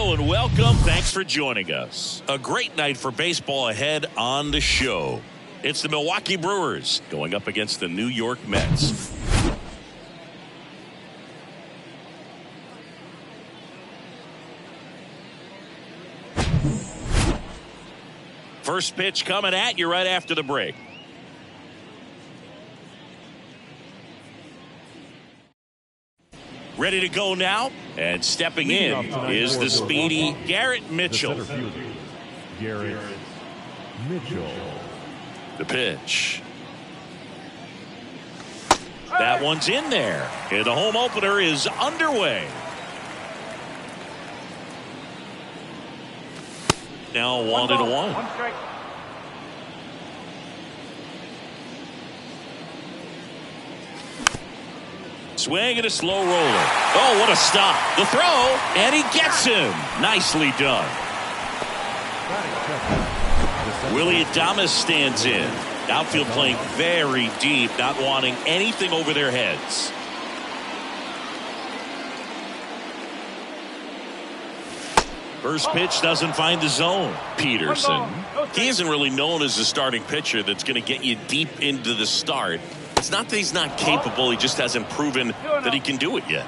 Hello and welcome. Thanks for joining us. A great night for baseball ahead on the show. It's the Milwaukee Brewers going up against the New York Mets. First pitch coming at you right after the break. Ready to go now, and stepping in is the speedy Garrett Mitchell. Garrett Mitchell. The pitch. That one's in there, and the home opener is underway. Now 1-1. Swing and a slow roller. Oh, what a stop. The throw, and he gets him. Nicely done. Willie Adames stands in. Outfield playing very deep, not wanting anything over their heads. First pitch doesn't find the zone. Peterson. He isn't really known as a starting pitcher that's going to get you deep into the start. It's not that he's not capable, he just hasn't proven that he can do it yet.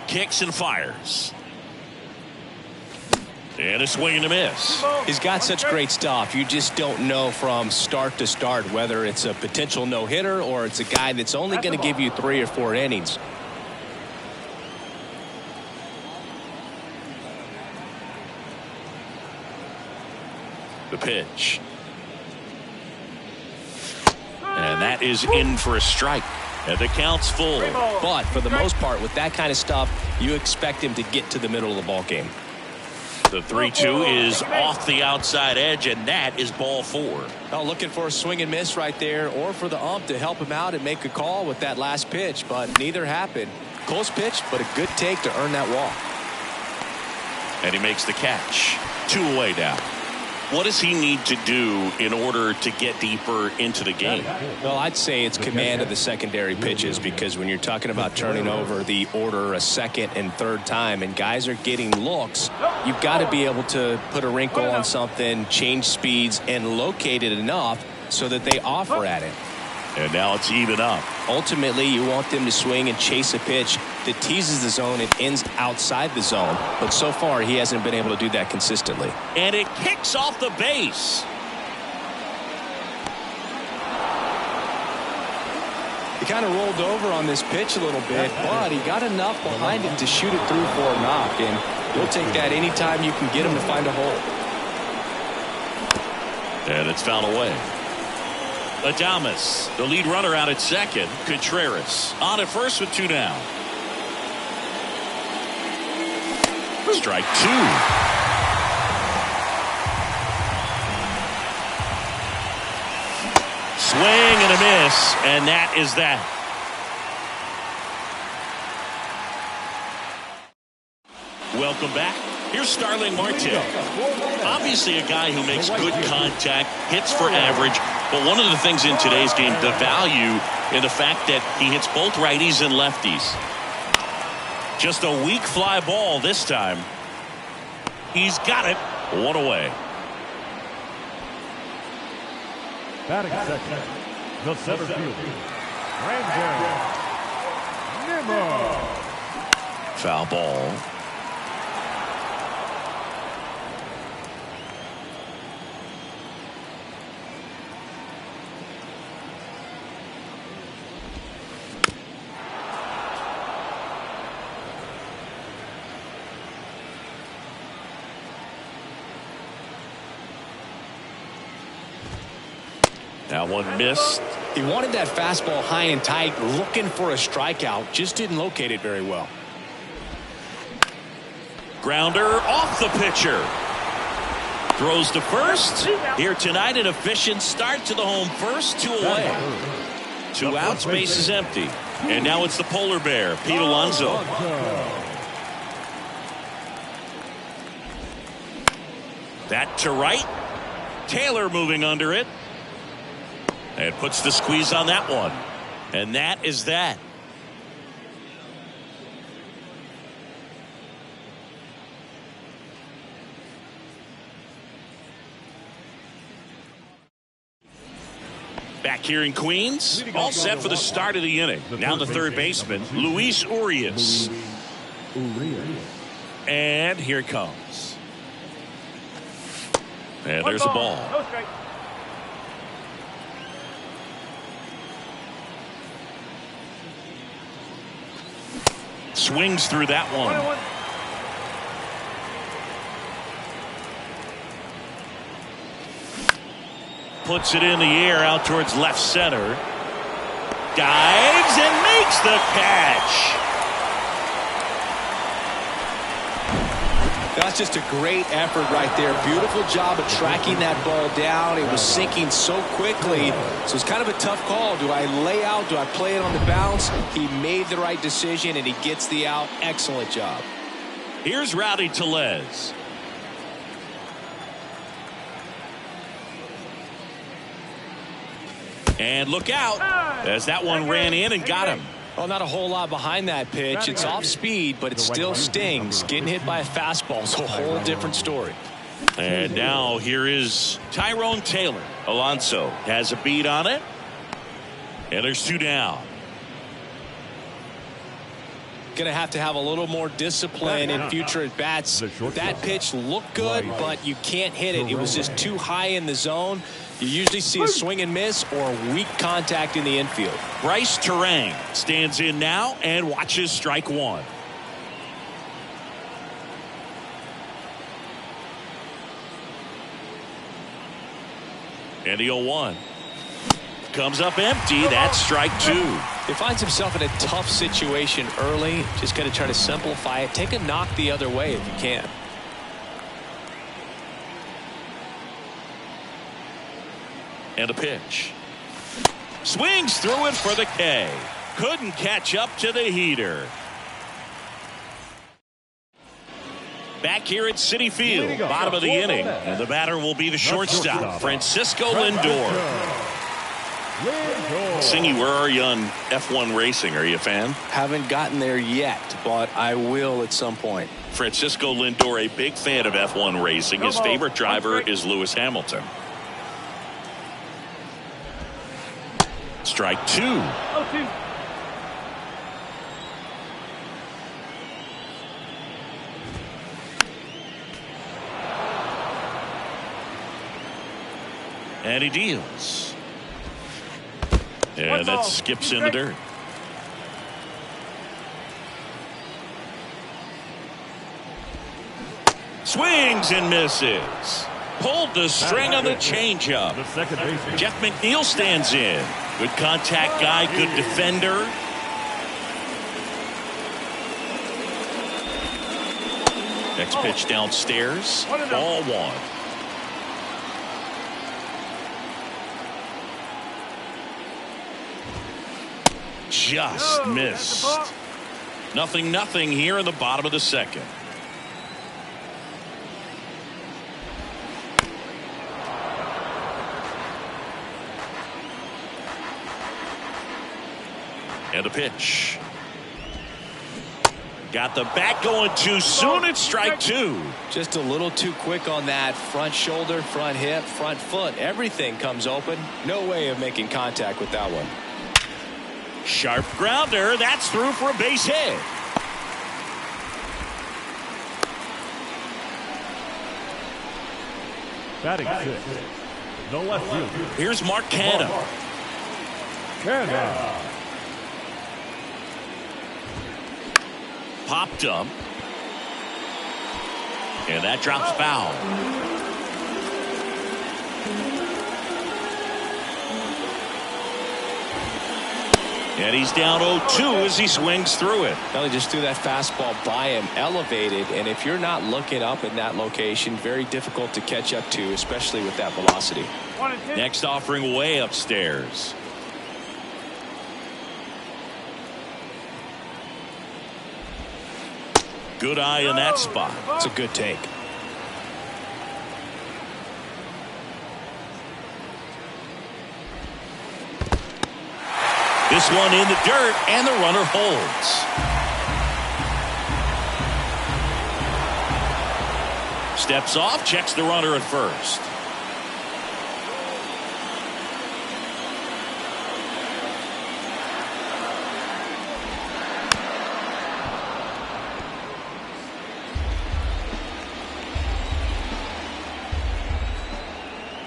Kicks and fires. And a swing and a miss. He's got such great stuff. You just don't know from start to start whether it's a potential no-hitter or it's a guy that's only going to give you 3 or 4 innings. The pitch. And that is in for a strike. And the count's full. But for the most part, with that kind of stuff, you expect him to get to the middle of the ball game. The 3-2 is off the outside edge, and that is ball 4. Oh, looking for a swing and miss right there, or for the ump to help him out and make a call with that last pitch, but neither happened. Close pitch, but a good take to earn that walk. And he makes the catch. 2 away now. What does he need to do in order to get deeper into the game? Well, I'd say it's command of the secondary pitches, because when you're talking about turning over the order a second and third time and guys are getting looks, you've got to be able to put a wrinkle on something, change speeds, and locate it enough so that they offer at it. And now it's even up. Ultimately, you want them to swing and chase a pitch that teases the zone and ends outside the zone. But so far, he hasn't been able to do that consistently. And it kicks off the base. He kind of rolled over on this pitch a little bit, but he got enough behind it to shoot it through for a knock. And you'll take that anytime you can get him to find a hole. And it's fouled away. Adames, the lead runner, out at second. Contreras on at first with 2 down. Strike 2. Swing and a miss, and that is that. Welcome back. Here's Starling Marte. Obviously a guy who makes good contact, hits for average, but one of the things in today's game, the value in the fact that he hits both righties and lefties. Just a weak fly ball this time. He's got it. 1 away. Batting second, the center fielder, Ranger Nimmo. Foul ball. Now one missed. He wanted that fastball high and tight, looking for a strikeout. Just didn't locate it very well. Grounder off the pitcher. Throws to first. Here tonight, an efficient start to the home first. 2 away. 2 outs, base is empty. And now it's the polar bear, Pete Alonso. That to right. Taylor moving under it. And puts the squeeze on that one. And that is that. Back here in Queens, all set for the start of the inning. Now the third baseman, Luis Urias. And here it comes. And there's a ball. Swings through that one. Puts it in the air out towards left center. Dives and makes the catch. That's just a great effort right there. Beautiful job of tracking that ball down. It was sinking so quickly. So it's kind of a tough call. Do I lay out? Do I play it on the bounce? He made the right decision and he gets the out. Excellent job. Here's Rowdy Tellez. And look out as that one ran in and got him. Well, not a whole lot behind that pitch. It's off speed, but it still stings. Getting hit by a fastball is a whole different story. And now here is Tyrone Taylor. Alonso has a beat on it. And there's 2 down. Going to have a little more discipline in future at bats. That pitch looked good, but you can't hit it. It was just too high in the zone. You usually see a swing and miss or weak contact in the infield. Bryce Terang stands in now and watches strike one. And the 0-1 comes up empty. That's strike 2. He finds himself in a tough situation early. Just got to try to simplify it. Take a knock the other way if you can. And a pitch. Swings through it for the K. Couldn't catch up to the heater. Back here at Citi Field, bottom of the inning. And the batter will be the shortstop, Francisco Lindor. Singy, where are you on F1 racing? Are you a fan? Haven't gotten there yet, but I will at some point. Francisco Lindor, a big fan of F1 racing. His favorite driver is Lewis Hamilton. Strike 2. And he deals. And that skips in the dirt. Swings and misses. Pulled the string on the changeup. Jeff McNeil stands in. Good contact guy, good defender. Next pitch downstairs. Ball 1. Just missed. 0-0 here in the bottom of the second. And a pitch. Got the bat going too soon. It's strike 2. Just a little too quick on that. Front shoulder, front hip, front foot. Everything comes open. No way of making contact with that one. Sharp grounder. That's through for a base hit. Batting 6. The left fielder. Here's Mark Canha. Popped up. And that drops foul. And he's down 0-2 as he swings through it. Well, he just threw that fastball by him, elevated, and if you're not looking up in that location, very difficult to catch up to, especially with that velocity. Next offering way upstairs. Good eye in that spot. It's a good take. This one in the dirt, and the runner holds. Steps off, checks the runner at first.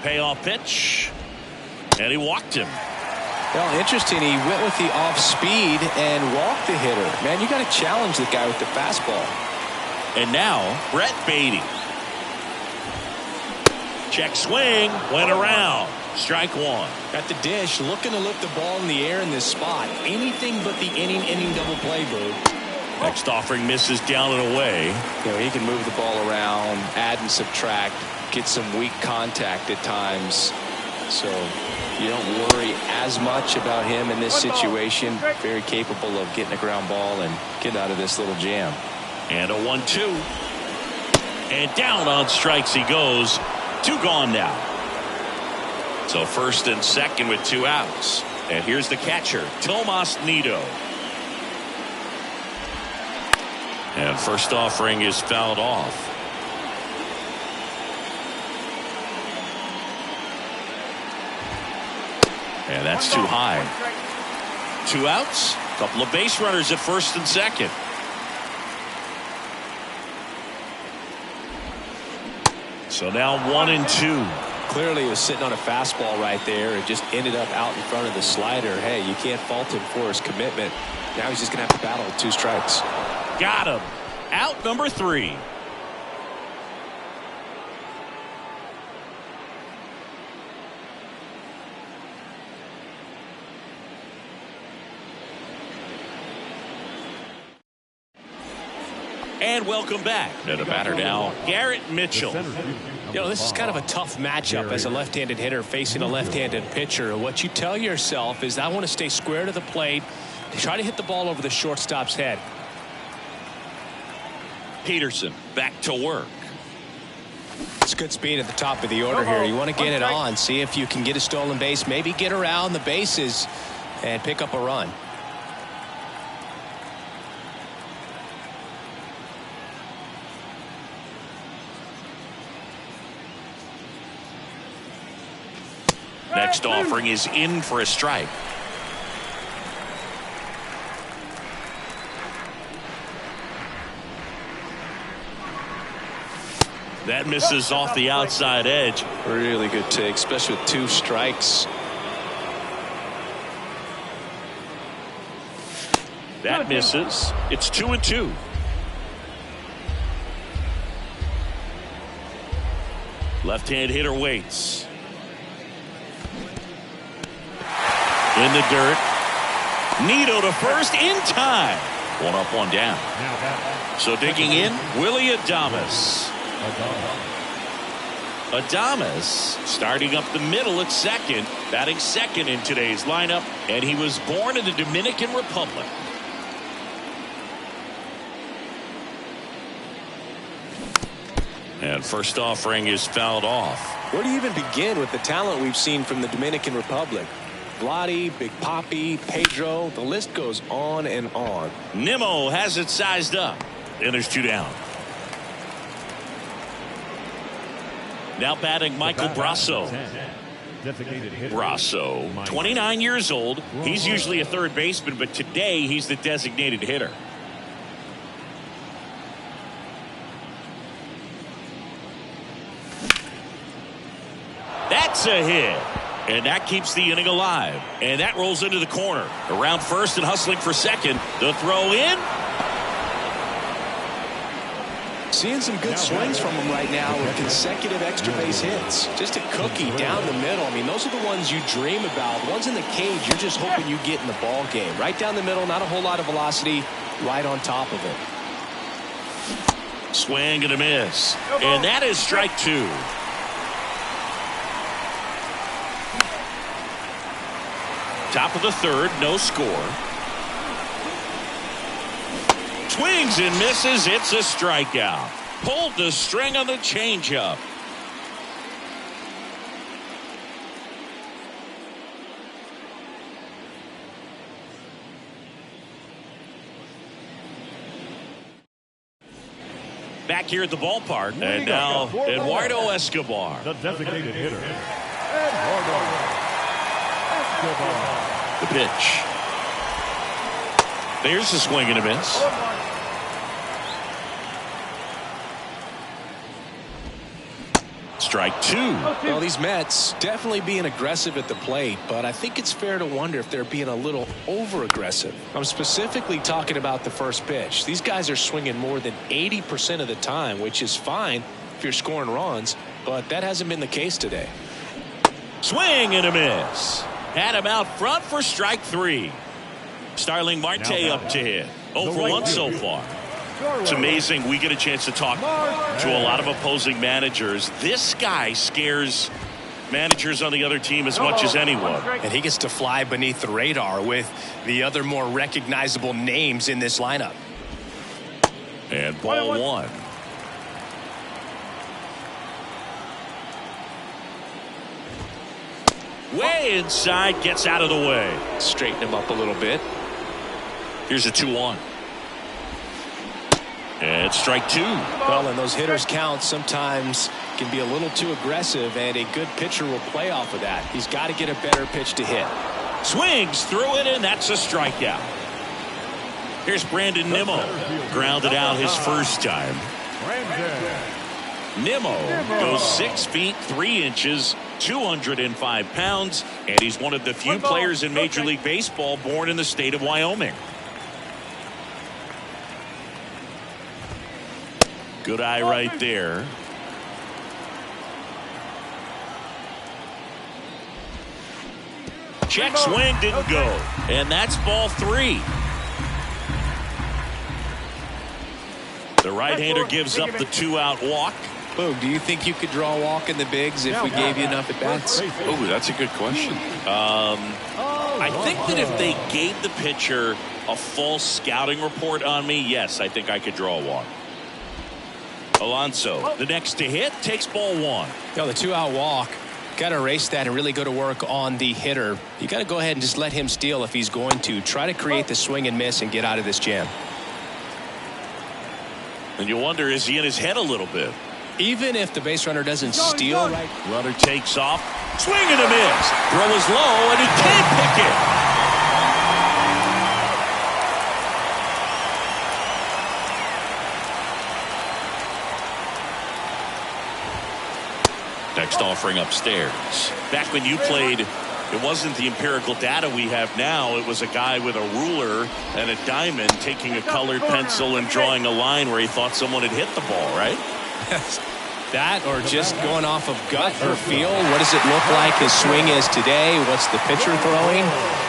Payoff pitch. And he walked him. Well, interesting. He went with the off speed and walked the hitter. Man, you got to challenge the guy with the fastball. And now, Brett Beatty. Check swing. Went around. Strike one. At the dish, looking to lift the ball in the air in this spot. Anything but the inning double play, Boo. Next offering misses down and away. You know, he can move the ball around, add and subtract, get some weak contact at times. So you don't worry as much about him in this situation. Very capable of getting a ground ball and getting out of this little jam. And a 1-2. And down on strikes he goes. 2 gone now. So first and second with 2 outs. And here's the catcher, Tomas Nido. And first offering is fouled off. And that's too high. 2 outs. Couple of base runners at first and second. So now 1-2. Clearly, he was sitting on a fastball right there. It just ended up out in front of the slider. Hey, you can't fault him for his commitment. Now he's just going to have to battle with 2 strikes. Got him. Out number 3. And welcome back. To the batter now, Garrett Mitchell. You know, this is kind of a tough matchup as a left-handed hitter facing a left-handed pitcher. What you tell yourself is, I want to stay square to the plate, try to hit the ball over the shortstop's head. Peterson back to work. It's good speed at the top of the order here. You want to get it on, see if you can get a stolen base, maybe get around the bases and pick up a run. Next offering is in for a strike. That misses off the outside edge. Really good take, especially with 2 strikes. That misses. It's 2-2. Left-hand hitter waits. In the dirt. Nido to first in time. 1 up, 1 down. So digging in, Willie Adames. Adames starting up the middle at second, batting second in today's lineup, and he was born in the Dominican Republic. And first offering is fouled off. Where do you even begin with the talent we've seen from the Dominican Republic? Vladi, Big Papi, Pedro, the list goes on and on. Nimmo has it sized up, and there's 2 down. Now batting Michael Brasso. Brasso, 29 years old. He's usually a third baseman, but today he's the designated hitter. That's a hit. And that keeps the inning alive. And that rolls into the corner. Around first and hustling for second. The throw in. Seeing some good swings from him right now with consecutive extra base hits. Just a cookie down the middle. I mean, those are the ones you dream about. Ones in the cage, you're just hoping you get in the ball game. Right down the middle, not a whole lot of velocity, right on top of it. Swing and a miss. And that is strike 2. Top of the third, no score. Swings and misses. It's a strikeout. Pulled the string on the changeup. Back here at the ballpark, and now Eduardo Escobar. The designated hitter, Eduardo Escobar. The pitch. There's a swing and a miss. strike two. Well, these Mets definitely being aggressive at the plate, but I think it's fair to wonder if they're being a little over-aggressive. I'm specifically talking about the first pitch. These guys are swinging more than 80% of the time, which is fine if you're scoring runs, but that hasn't been the case today. Swing and a miss. Had him out front for strike three. Starling Marte up to hit. 0 for 1 so far. It's amazing we get a chance to talk to a lot of opposing managers. This guy scares managers on the other team as much as anyone. And he gets to fly beneath the radar with the other more recognizable names in this lineup. And ball one. Way inside, gets out of the way. Straighten him up a little bit. Here's a 2-1. And strike two. Well, and those hitters count sometimes can be a little too aggressive, and a good pitcher will play off of that. He's got to get a better pitch to hit. Swings through it, and that's a strikeout. Here's Brandon Nimmo. Grounded out his first time. Nimmo goes 6 feet 3 inches, 205 pounds, and he's one of the few players in Major League Baseball born in the state of Wyoming. Good eye right there. Check swing, didn't go. And that's ball three. The right-hander gives up the 2-out walk. Boog, do you think you could draw a walk in the bigs if we gave you enough at-bats? Oh, that's a good question. I think that if they gave the pitcher a false scouting report on me, yes, I think I could draw a walk. Alonso, the next to hit, takes ball one. The 2-out walk, got to erase that and really go to work on the hitter. You got to go ahead and just let him steal if he's going to. Try to create the swing and miss and get out of this jam. And you wonder, is he in his head a little bit? Even if the base runner doesn't steal, right? Runner takes off, swing and a miss. Throw is low, and he can't pick it. Next offering upstairs. Back when you played, it wasn't the empirical data we have now. It was a guy with a ruler and a diamond taking a colored pencil and drawing a line where he thought someone had hit the ball, right? That or just going off of gut or feel. What does it look like his swing is today? What's the pitcher throwing?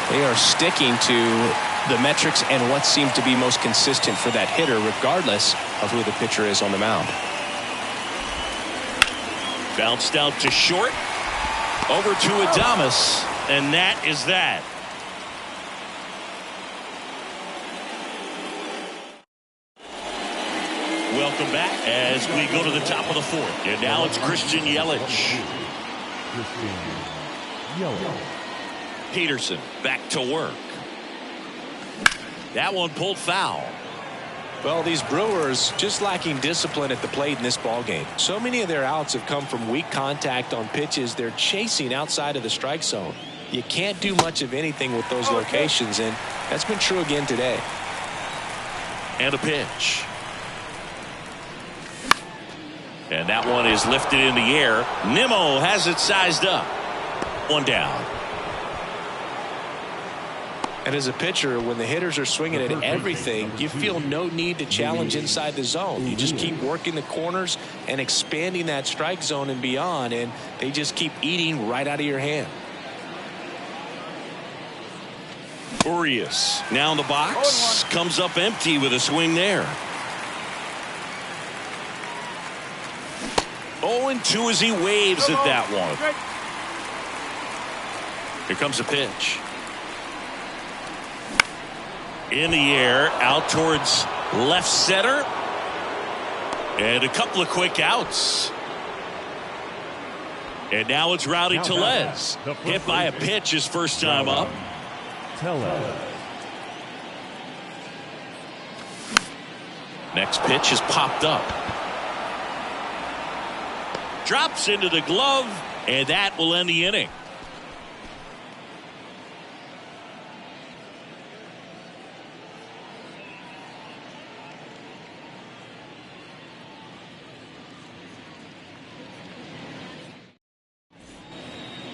They are sticking to the metrics and what seems to be most consistent for that hitter, regardless of who the pitcher is on the mound. Bounced out to short. Over to Adames. And that is that. Welcome back as we go to the top of the fourth. And now it's Christian Yelich. Peterson back to work. That one pulled foul. Well, these Brewers just lacking discipline at the plate in this ballgame. So many of their outs have come from weak contact on pitches they're chasing outside of the strike zone. You can't do much of anything with those locations, and that's been true again today. And a pitch. And that one is lifted in the air. Nimmo has it sized up. One down. And as a pitcher, when the hitters are swinging at everything, you feel no need to challenge inside the zone. You just keep working the corners and expanding that strike zone and beyond, and they just keep eating right out of your hand. Urias now in the box. Comes up empty with a swing there. 0-2 as he waves at that one. Here comes a pitch. In the air, out towards left center. And a couple of quick outs. And now it's Rowdy Tellez. Hit by a pitch his first time up. Next pitch is popped up. Drops into the glove, and that will end the inning.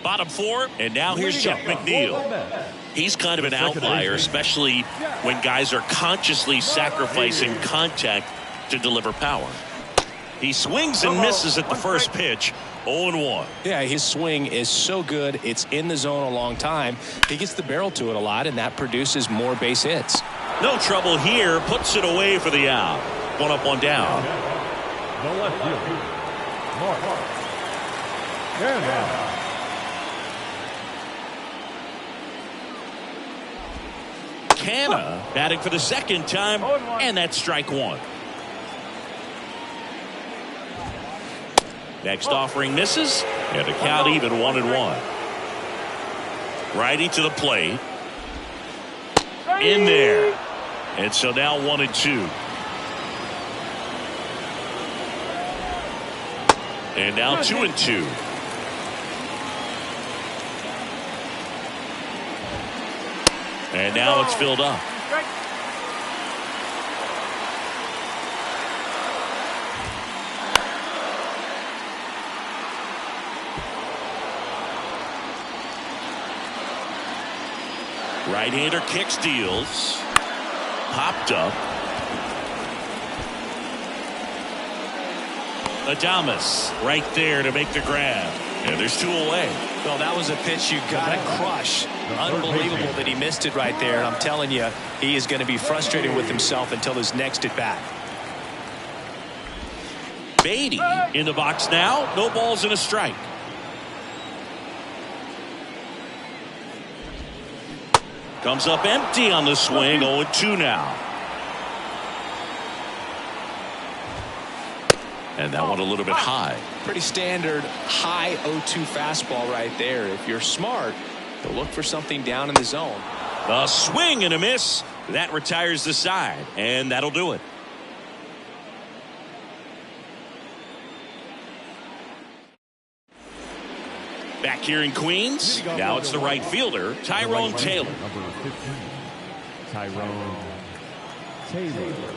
Bottom 4, and now here's Jeff McNeil. He's kind of an outlier, especially when guys are consciously sacrificing contact to deliver power. He swings and misses at the first pitch. 0-1. Yeah, his swing is so good. It's in the zone a long time. He gets the barrel to it a lot, and that produces more base hits. No trouble here. Puts it away for the out. 1 up, 1 down. The left fielder, Mark. And out. Canna batting for the second time, and that's strike 1. Next offering misses, and the count even 1-1. Righty to the plate. In there. And so now 1-2. And now 2-2. And now it's filled up. Right-hander kicks, deals. Popped up. Adames right there to make the grab. And there's 2 away. Well, that was a pitch you got to crush. Unbelievable that he missed it right there. And I'm telling you, he is going to be frustrated with himself until his next at bat. Beatty in the box now. No balls and a strike. Comes up empty on the swing. 0-2 now. And that one a little bit high. Pretty standard high 0-2 fastball right there. If you're smart, you'll look for something down in the zone. A swing and a miss. That retires the side. And that'll do it. Back here in Queens. Now it's the right fielder, Tyrone Taylor. Number 15, Tyrone Taylor.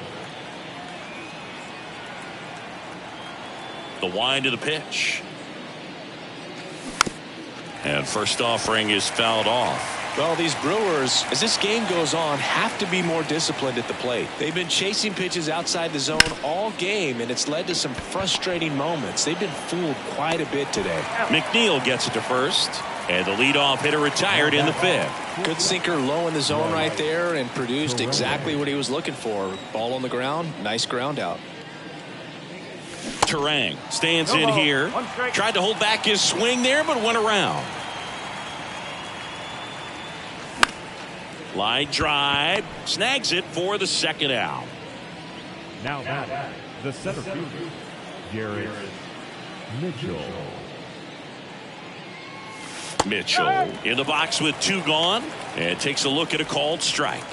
The wind of the pitch. And first offering is fouled off. Well, these Brewers, as this game goes on, have to be more disciplined at the plate. They've been chasing pitches outside the zone all game, and it's led to some frustrating moments. They've been fooled quite a bit today. McNeil gets it to first, and the leadoff hitter retired in the 5th. Good sinker low in the zone right there and produced exactly what he was looking for. Ball on the ground, nice ground out. Terang stands in here. Tried to hold back his swing there, but went around. Line drive. Snags it for the second out. Now batting, the center fielder, Garrett Mitchell. Mitchell in the box with 2 gone and takes a look at a called strike.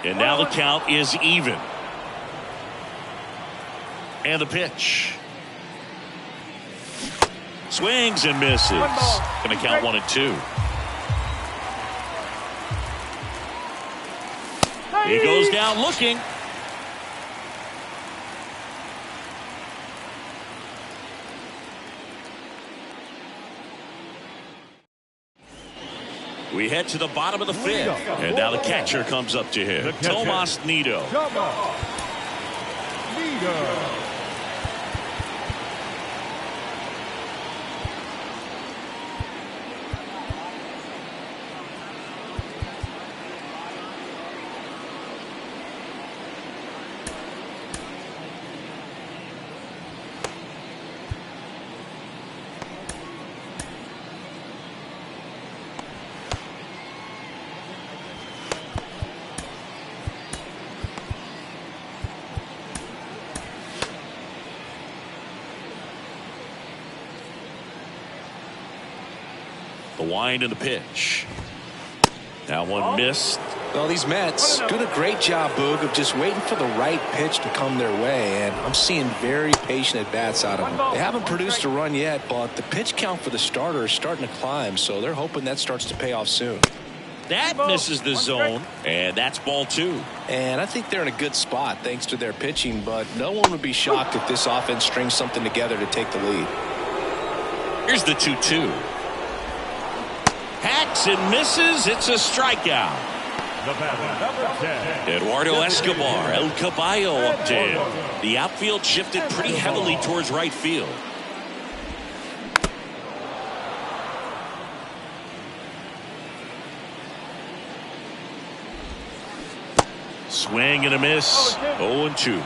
And now the count is even. And the pitch. Swings and misses. Going to count 1-2. He goes down looking. We head to the bottom of the 5th. And now the catcher comes up to him. Tomas Nido. The wind and the pitch. That one missed. Well, these Mets doing a great job, Boog, of just waiting for the right pitch to come their way, and I'm seeing very patient at-bats out of them. They haven't produced a run yet, but the pitch count for the starter is starting to climb, so they're hoping that starts to pay off soon. That misses the zone, and that's ball 2. And I think they're in a good spot thanks to their pitching, but no one would be shocked if this offense strings something together to take the lead. Here's the 2-2. Hacks and misses. It's a strikeout. The batter, number 10. Eduardo Escobar, El Caballo up there. The outfield shifted pretty heavily towards right field. Swing and a miss. 0-2.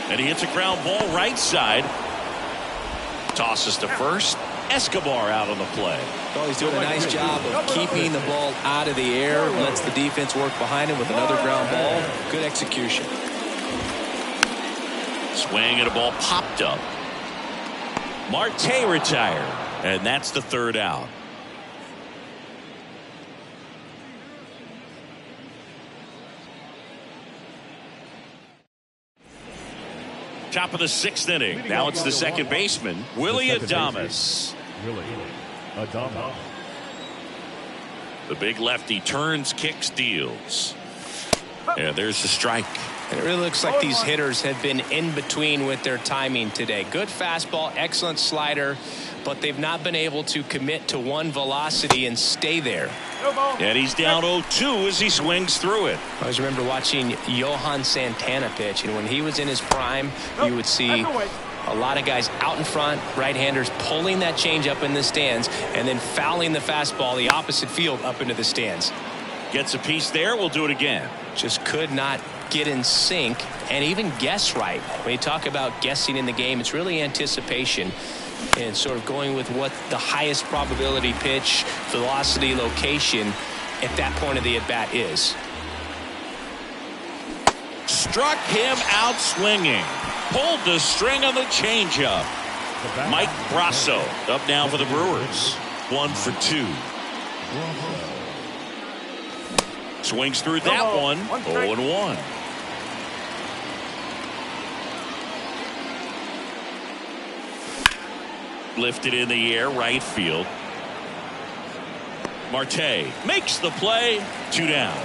And he hits a ground ball right side. Tosses to first. Escobar out on the play. Well, he's doing a nice job of keeping the ball out of the air. Lets the defense work behind him with another ground ball. Good execution. Swing and a ball popped up. Marte retired. And that's the third out. Top of the 6th inning. Now it's the second baseman, Willie Adames. Willie Adames. The big lefty turns, kicks, deals. And there's the strike. And it really looks like these hitters have been in between with their timing today. Good fastball, excellent slider, but they've not been able to commit to one velocity and stay there. And he's down 0-2 as he swings through it. I always remember watching Johan Santana pitch, and when he was in his prime, you would see a lot of guys out in front, right-handers pulling that change up in the stands and then fouling the fastball the opposite field up into the stands. Gets a piece there. We'll do it again. Just could not get in sync and even guess right. When you talk about guessing in the game, it's really anticipation and sort of going with what the highest probability pitch, velocity, location at that point of the at-bat is. Struck him out swinging. Pulled the string on the changeup. Mike Brasso up now for the Brewers. 1 for 2. Swings through that one. 0-1. Lifted in the air, right field. Marte makes the play. 2 down.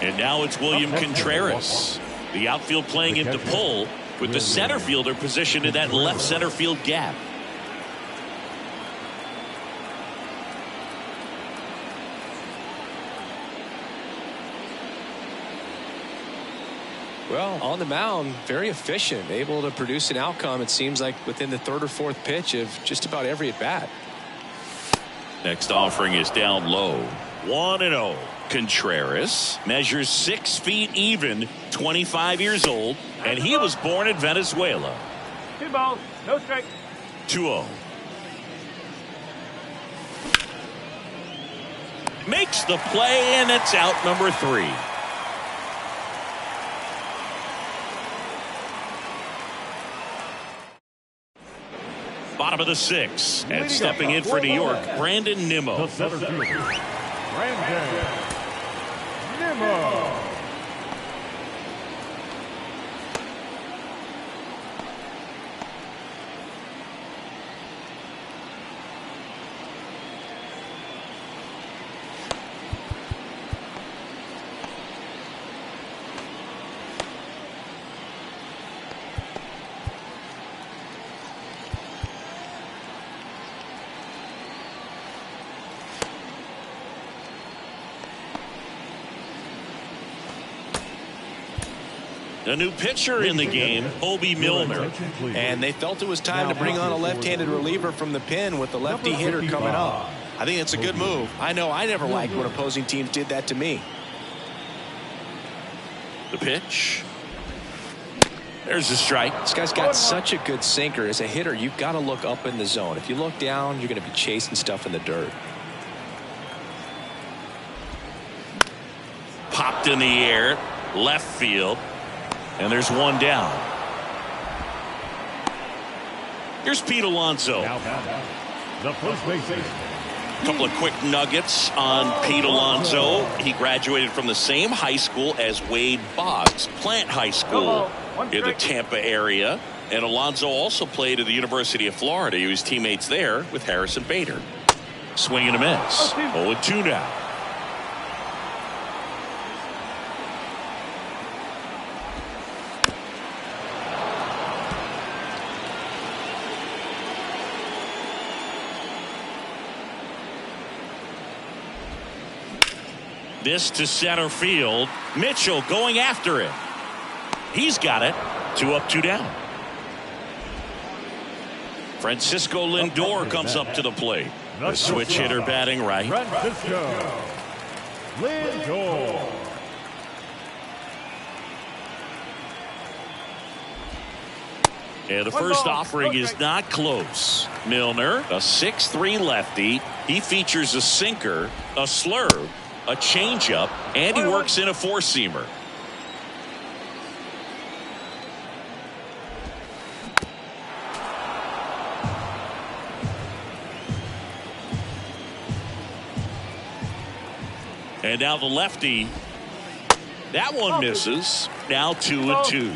And now it's William Contreras. The outfield playing into pull with the center fielder positioned in that left center field gap. Well, on the mound, very efficient, able to produce an outcome, it seems like, within the 3rd or 4th pitch of just about every at-bat. Next offering is down low. 1-0. Contreras measures 6 feet even, 25 years old, and he was born in Venezuela. 2 balls, no strike. 2-0. Makes the play, and it's out number 3. Bottom of the 6th, and stepping in for New York, Brandon Nimmo. The center fielder, Brandon Nimmo. A new pitcher in the game, Obi Milner. And they felt it was time to bring on a left-handed reliever from the pen with the lefty hitter coming up. I think it's a good move. I know I never liked when opposing teams did that to me. The pitch. There's the strike. This guy's got such a good sinker. As a hitter, you've got to look up in the zone. If you look down, you're going to be chasing stuff in the dirt. Popped in the air, left field. And there's 1 down. Here's Pete Alonso. The first baseman. A couple of quick nuggets on Pete Alonso. He graduated from the same high school as Wade Boggs, Plant High School in the Tampa area. And Alonso also played at the University of Florida. He was teammates there with Harrison Bader. Swing and a miss. 0-2 now. This to center field. Mitchell going after it. He's got it. 2 up, 2 down. Francisco Lindor comes up to the plate. The switch hitter batting right. Francisco Lindor. And the first offering is not close. Milner, a 6'3 lefty. He features a sinker, a slurve, a changeup, and he works in a four-seamer. And now the lefty. That one misses. Now 2-2.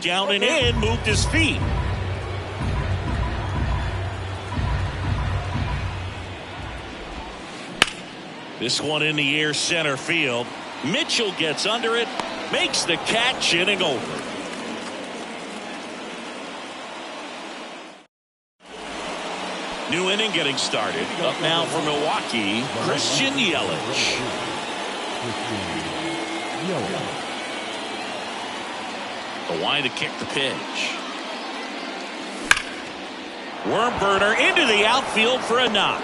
Down and in, moved his feet. This one in the air, center field. Mitchell gets under it, makes the catch, inning over. New inning getting started. Up now for Milwaukee, Christian Yelich. The line to kick the pitch. Worm burner into the outfield for a knock.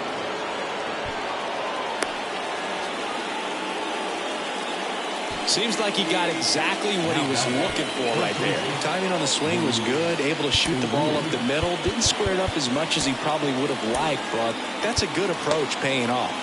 Seems like he got exactly what he was looking for right there. Timing on the swing was good, able to shoot the ball up the middle. Didn't square it up as much as he probably would have liked, but that's a good approach paying off.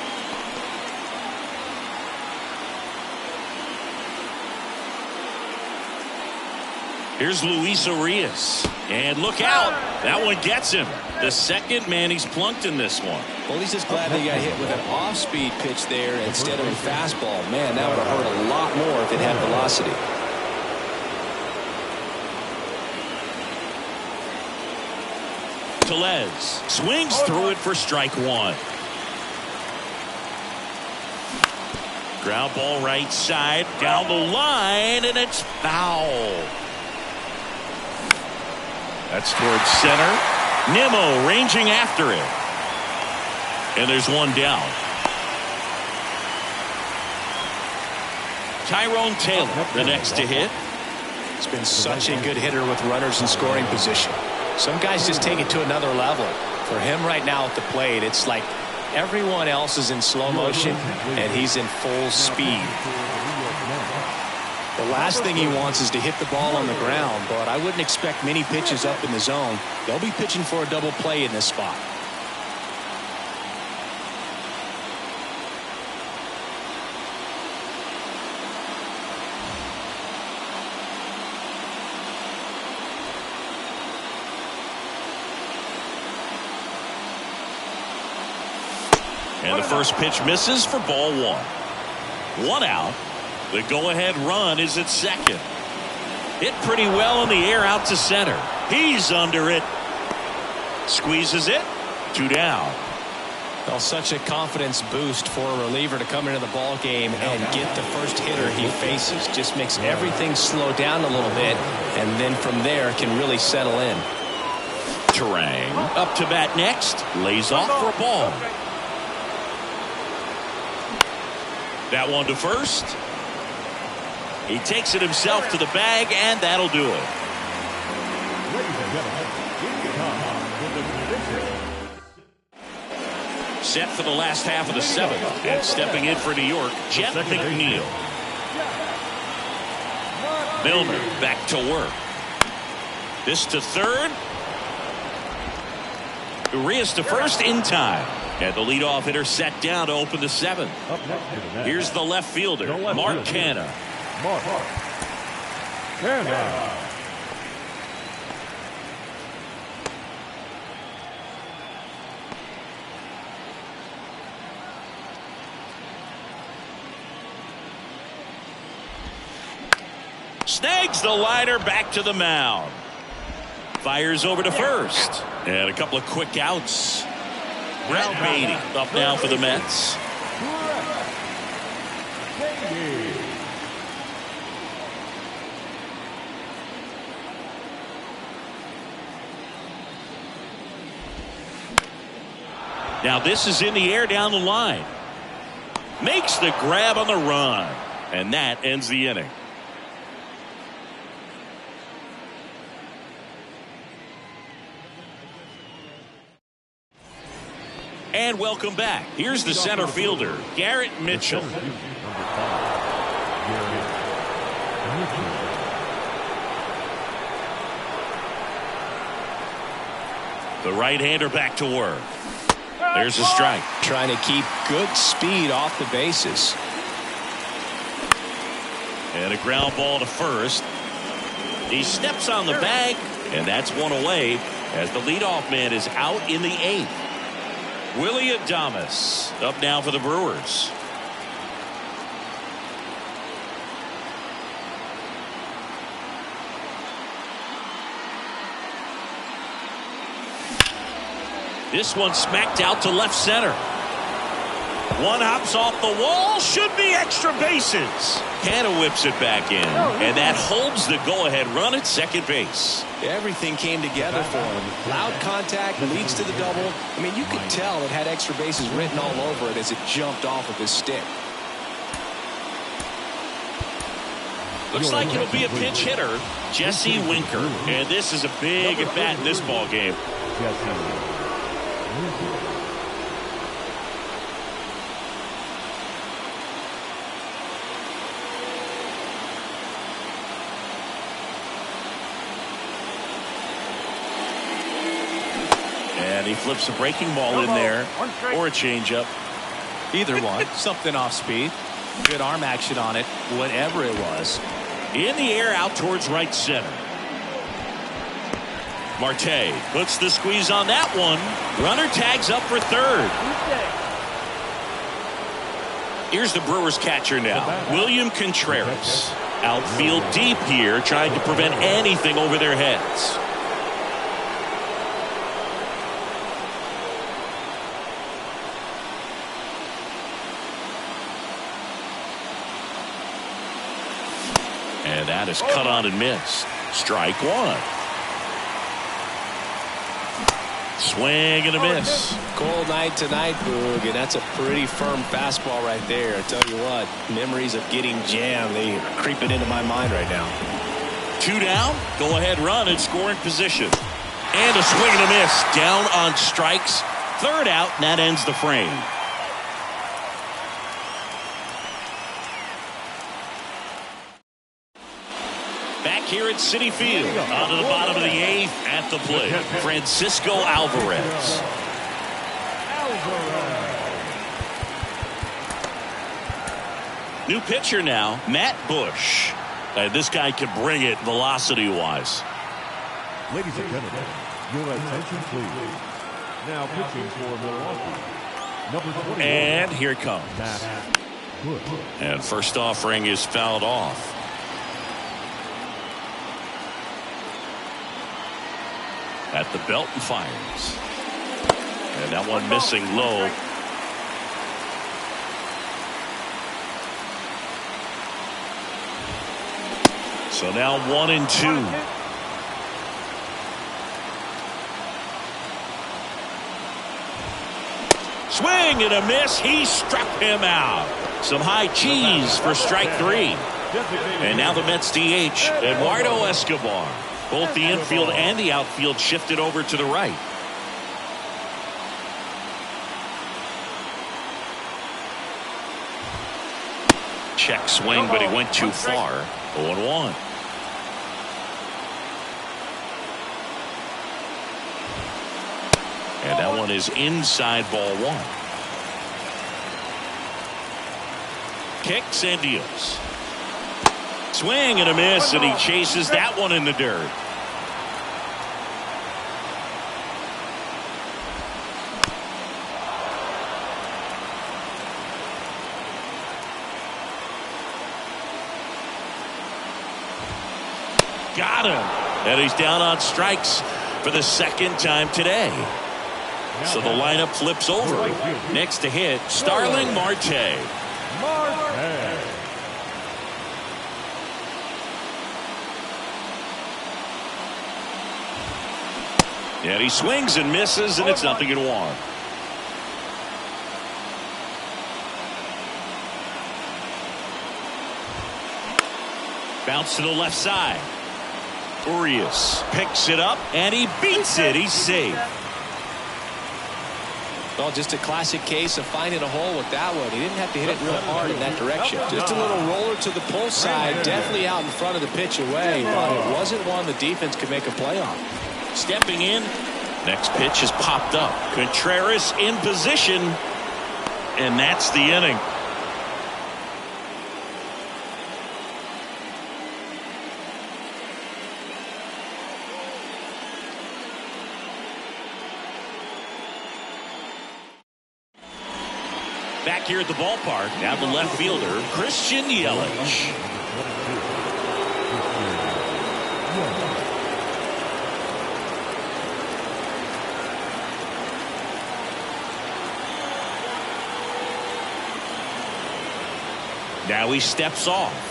Here's Luis Arias. And look out. That one gets him. The second man he's plunked in this one. Well, he's just glad that he got hit with an off-speed pitch there instead of a fastball. Man, that would have hurt a lot more if it had velocity. Tellez swings through it for strike one. Ground ball right side, down the line, and it's foul. That's towards center. Nimmo ranging after it. And there's one down. Tyrone Taylor, the next to hit. He's been such a good hitter with runners in scoring position. Some guys just take it to another level. For him right now at the plate, it's like everyone else is in slow motion, and he's in full speed. The last thing he wants is to hit the ball on the ground, but I wouldn't expect many pitches up in the zone. They'll be pitching for a double play in this spot. And the first pitch misses for ball one. One out. The go-ahead run is at second. Hit pretty well in the air out to center. He's under it. Squeezes it. 2 down. Well, such a confidence boost for a reliever to come into the ball game and get the first hitter he faces. Just makes everything slow down a little bit, and then from there can really settle in. Terang up to bat next. Lays off for a ball. That one to first. He takes it himself to the bag, and that'll do it. Set for the last half of the seventh, and stepping in for New York, Jeff McNeil. Milner back to work. This to third. Urias to first in time. And the leadoff hitter set down to open the seventh. Here's the left fielder, Mark Canha. snags the liner back to the mound. Fires over to first. And a couple of quick outs. Brett Beatty up now for the Mets. Now this is in the air down the line. Makes the grab on the run. And that ends the inning. And welcome back. Here's the center fielder, Garrett Mitchell. The right-hander back to work. There's a strike. Trying to keep good speed off the bases. And a ground ball to first. He steps on the bag, and that's one away as the leadoff man is out in the eighth. Willie Adames up now for the Brewers. This one smacked out to left center. One hops off the wall. Should be extra bases. Canna whips it back in. And that holds the go-ahead run at second base. Everything came together for him. Loud contact leads to the double. I mean, you could tell it had extra bases written all over it as it jumped off of his stick. Looks like it'll be a pinch hitter, Jesse Winker. And this is a big at bat in this ball game. And he flips a breaking ball in there, or a changeup. Either one. Something off speed. Good arm action on it, whatever it was. In the air out towards right center. Marte puts the squeeze on that one. Runner tags up for third. Here's the Brewers catcher now, William Contreras. Outfield deep here, trying to prevent anything over their heads. And that is cut on and missed. Strike one. Swing and a miss. Cold night tonight, Boog, and that's a pretty firm fastball right there. I tell you what, memories of getting jammed, they are creeping into my mind right now. Two down, go ahead run in scoring position. And a swing and a miss. Down on strikes. Third out, and that ends the frame. Back here at Citi Field, onto the bottom of the eighth at the plate, Francisco Alvarez. New pitcher now, Matt Bush. This guy can bring it velocity-wise. Ladies and gentlemen, your attention please. Now pitching for Milwaukee, number 21. And here it comes. And first offering is fouled off. At the belt and fires. And that one missing low. So now 1-2. Swing and a miss. He struck him out. Some high cheese for strike three. And now the Mets DH, Eduardo Escobar. Both the infield and the outfield shifted over to the right. Check swing, but he went too far. 0-1. And that one is inside ball one. Kicks and deals. Swing and a miss, and he chases that one in the dirt. Got him. And he's down on strikes for the second time today. So the lineup flips over. Next to hit, Starling Marte. And he swings and misses, and it's 0-1. Bounce to the left side. Urias picks it up, and he beats it. He's safe. Well, just a classic case of finding a hole with that one. He didn't have to hit it real hard in that direction. Just a little roller to the pull side, definitely out in front of the pitch away, but it wasn't one the defense could make a play on. Stepping in. Next pitch has popped up. Contreras in position. And that's the inning. Back here at the ballpark, now the left fielder, Christian Yelich. Now he steps off.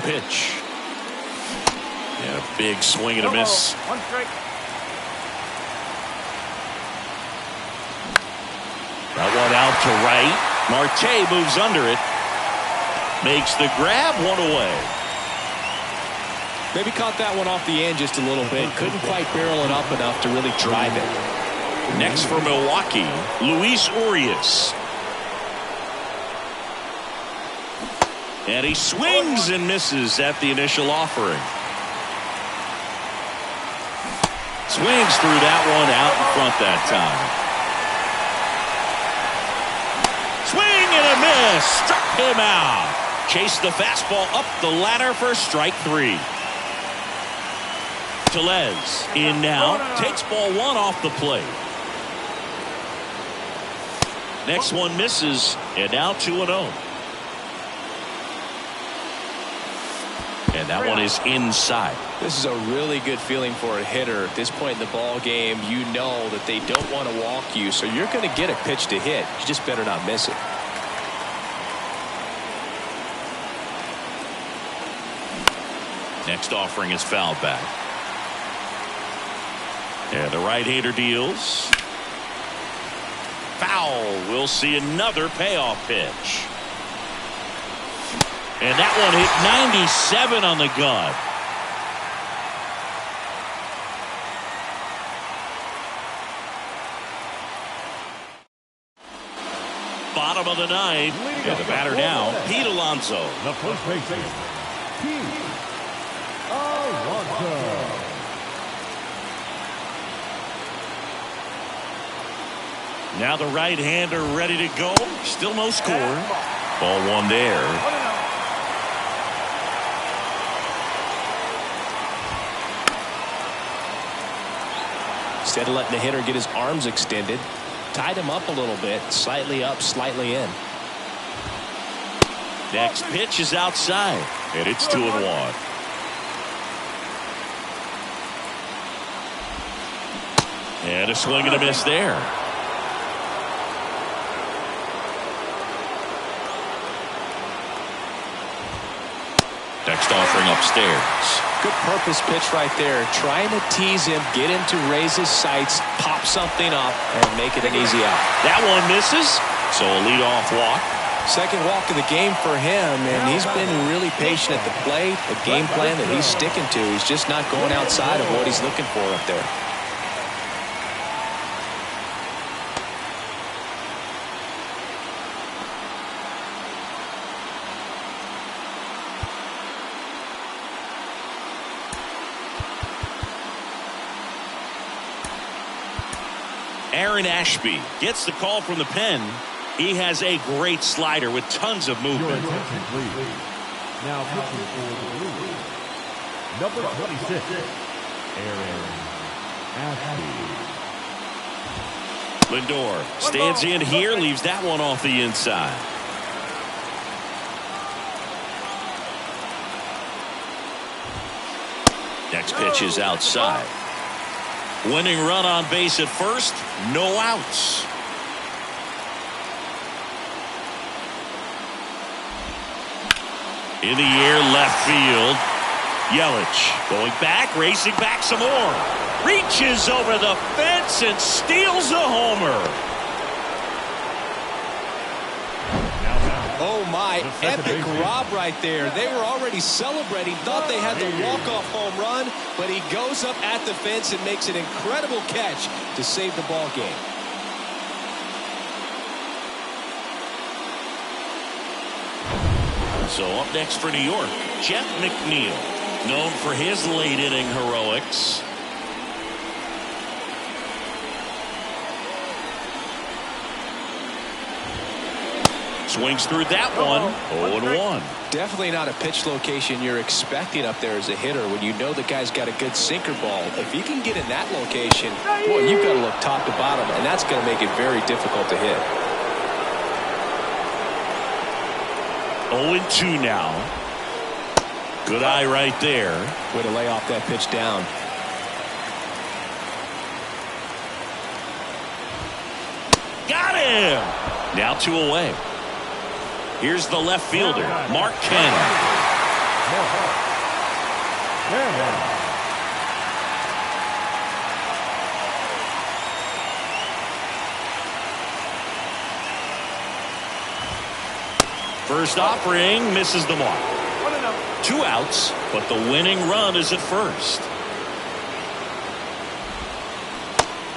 Pitch. Yeah, a big swing and a miss. One strike. That one out to right. Marte moves under it. Makes the grab, one away. Maybe caught that one off the end just a little bit. Couldn't quite barrel it up enough to really drive it. Next for Milwaukee, Luis Urias. And he swings and misses at the initial offering. Swings through that one out in front that time. Swing and a miss. Struck him out. Chased the fastball up the ladder for strike 3. Tellez in now. Takes ball 1 off the plate. Next one misses. And now 2-0. And that one is inside. This is a really good feeling for a hitter. At this point in the ball game, you know that they don't want to walk you, so you're going to get a pitch to hit. You just better not miss it. Next offering is fouled back. And the right-hander deals. Foul. We'll see another payoff pitch. And that one hit 97 on the gun. Bottom of the ninth. And the batter now, Pete Alonso. The first baseman, Pete Alonso. Now the right-hander ready to go. Still no score. Ball one there. Instead of letting the hitter get his arms extended, tied him up a little bit, slightly up, slightly in. Next pitch is outside, and it's 2-1. And a swing and a miss there. Next offering upstairs. Good purpose pitch right there. Trying to tease him, get him to raise his sights, pop something up, and make it an easy out. That one misses, so a leadoff walk. Second walk of the game for him, and he's been really patient at the plate. The game plan that he's sticking to. He's just not going outside of what he's looking for up there. Aaron Ashby gets the call from the pen. He has a great slider with tons of movement. Your attention, please. Now pitching for the Brewers, number 26, Aaron Ashby. Lindor stands in here, leaves that one off the inside. Next pitch is outside. Winning run on base at first, no outs. In the air, left field. Yelich going back, racing back some more. Reaches over the fence and steals a homer. Oh my, epic rob right there. They were already celebrating, thought they had the walk-off home run, but he goes up at the fence and makes an incredible catch to save the ball game. So up next for New York, Jeff McNeil, known for his late inning heroics. Swings through that one. 0-1. Definitely not a pitch location you're expecting up there as a hitter when you know the guy's got a good sinker ball. If he can get in that location, boy, you've got to look top to bottom, and that's going to make it very difficult to hit. 0-2 now. Good eye right there. Way to lay off that pitch down. Got him. Now 2 away. Here's the left fielder, Mark Cannon. First offering misses the mark. 2 outs, but the winning run is at first.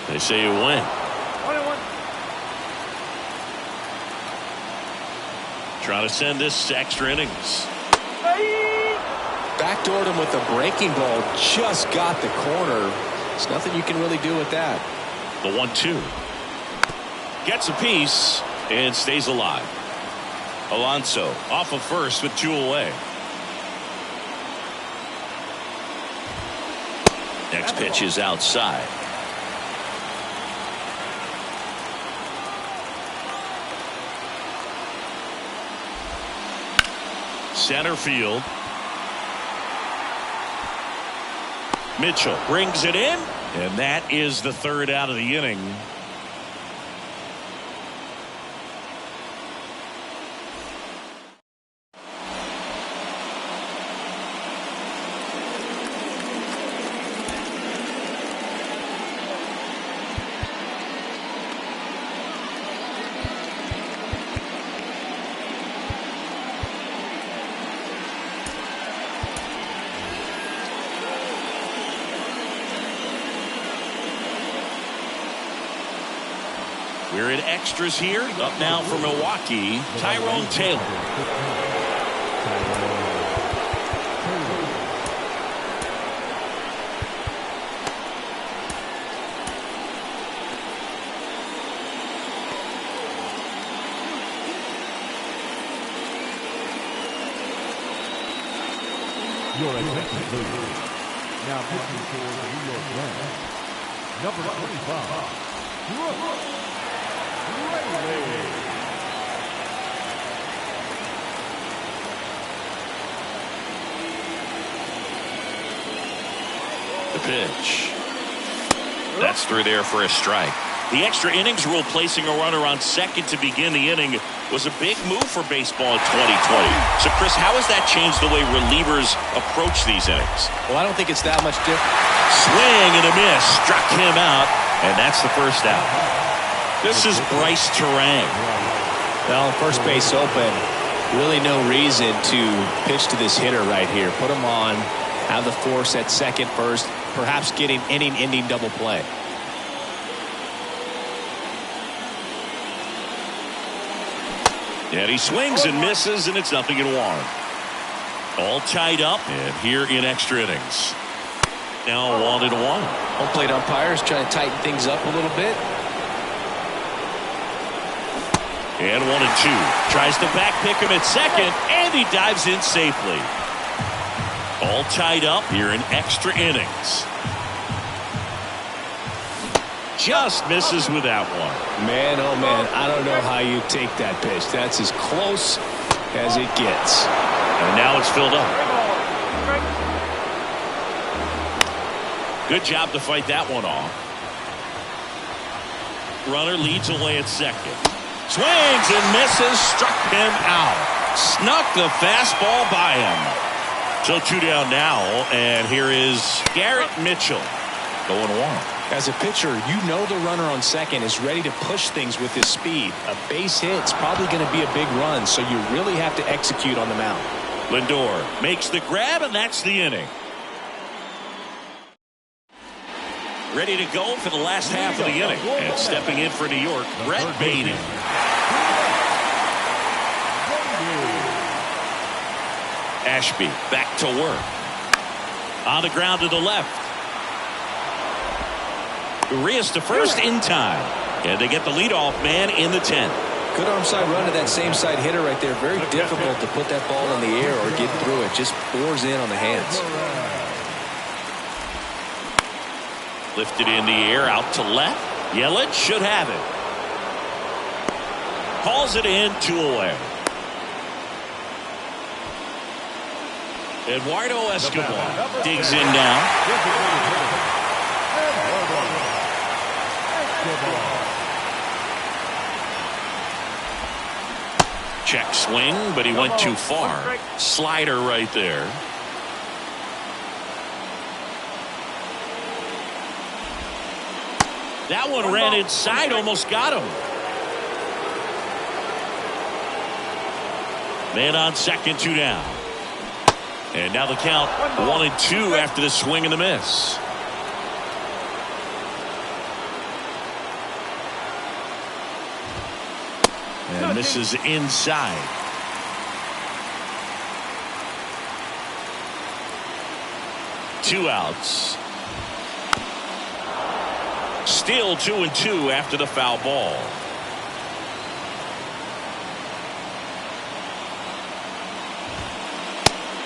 They say you win. Trying to send this to extra innings. Backdoored him with a breaking ball. Just got the corner. There's nothing you can really do with that. The 1-2. Gets a piece and stays alive. Alonso off of first with 2 away. Next pitch is outside. Center field. Mitchell brings it in, and that is the 3rd out of the inning. We're in extras here. Up now for Milwaukee, Tyrone Taylor. Your attention, please. Now pitching for the New York Giants, number 25, Brewers. The pitch. That's through there for a strike. The extra innings rule placing a runner on second to begin the inning was a big move for baseball in 2020. So, Chris, how has that changed the way relievers approach these innings? Well, I don't think it's that much different. Swing and a miss. Struck him out, and that's the first out. This is Bryce Terang. Well, first base open. Really no reason to pitch to this hitter right here. Put him on, have the force at second first, perhaps getting inning-ending double play. And he swings and misses, and it's 0-1. All tied up, and here in extra innings. Now 1-1. Home plate umpires trying to tighten things up a little bit. And 1-2. Tries to back pick him at second, and he dives in safely. All tied up here in extra innings. Just misses with that one. Man, oh man, I don't know how you take that pitch. That's as close as it gets. And now it's filled up. Good job to fight that one off. Runner leads away at second. Swings and misses. Struck him out. Snuck the fastball by him. So 2 down now, and here is Garrett Mitchell going 1. As a pitcher, you know the runner on second is ready to push things with his speed. A base hit's probably going to be a big run, so you really have to execute on the mound. Lindor makes the grab, and that's the inning. Ready to go for the last half of the inning. And stepping in for New York, Brett Baty. Ashby back to work. On the ground to the left. Urias to first in time. And they get the leadoff man in the 10th. Good arm side run to that same side hitter right there. Very difficult to put that ball in the air or get through it. Just pours in on the hands. Lifted in the air out to left. Yelich should have it. Calls it in, 2 away. Eduardo Escobar digs in now. Check swing, but he went too far. Slider right there. That one ran inside, almost got him. Man on second, 2 down. And now the count 1-2 after the swing and the miss. And this is inside. Two outs. Still 2-2 after the foul ball.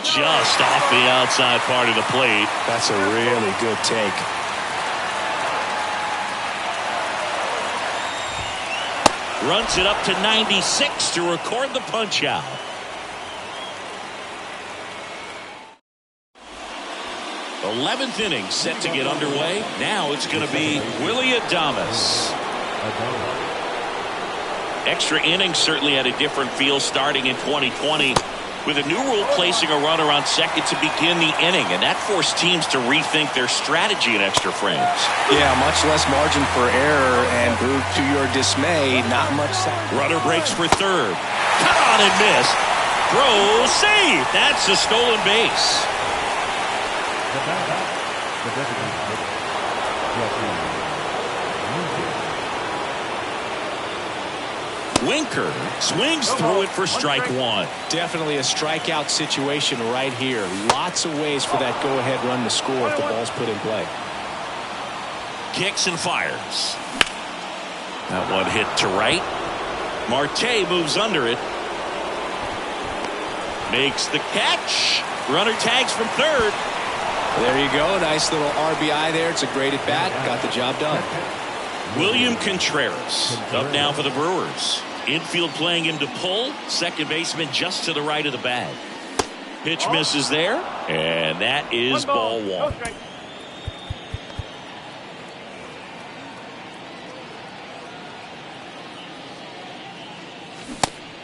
Just off the outside part of the plate. That's a really good take. Runs it up to 96 to record the punch out. The 11th inning set to get underway. Now it's going to be Willy Adames. Extra innings certainly had a different feel starting in 2020 with a new rule placing a runner on second to begin the inning, and that forced teams to rethink their strategy in extra frames. Yeah, much less margin for error, and Brew, to your dismay, not much. Runner breaks for third. Cut on and missed. Throw, save. That's a stolen base. Winker swings through it for strike one. Definitely a strikeout situation right here. Lots of ways for that go-ahead run to score if the ball's put in play. Kicks and fires. That one hit to right. Marte moves under it. Makes the catch. Runner tags from third. There you go. Nice little RBI there. It's a great at bat. Got the job done. William Contreras up now for the Brewers. Infield playing him to pull. Second baseman just to the right of the bag. Pitch misses there. And that is ball one.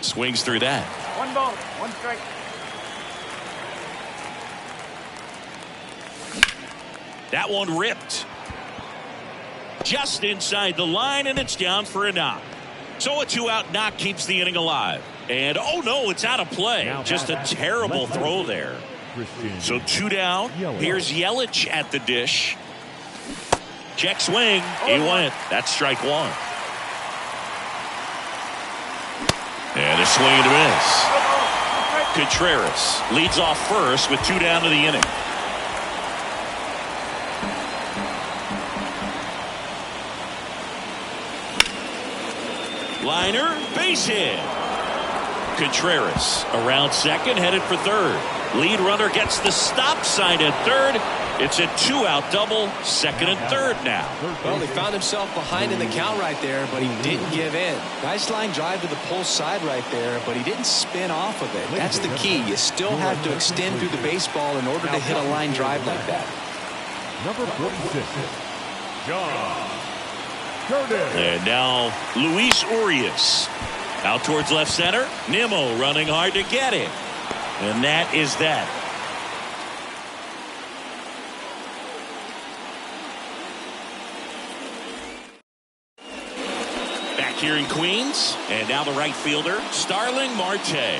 Swings through that. 1 ball, 1 strike. That one ripped. Just inside the line, and it's down for a knock. So a 2-out knock keeps the inning alive. And oh no, it's out of play. Just a terrible throw there. So 2 down. Here's Yelich at the dish. Check swing. He went. That's strike 1. And a swing and a miss. Contreras leads off first with 2 down to the inning. Liner, base hit. Contreras around second, headed for third. Lead runner gets the stop sign at third. It's a 2-out double, second and third now. Well, he found himself behind in the count right there, but he didn't give in. Nice line drive to the pull side right there, but he didn't spin off of it. That's the key. You still have to extend through the baseball in order to hit a line drive like that. Number 46, John Curtis. And now Luis Urias out towards left center. Nimmo running hard to get it. And that is that. Back here in Queens. And now the right fielder, Starling Marte.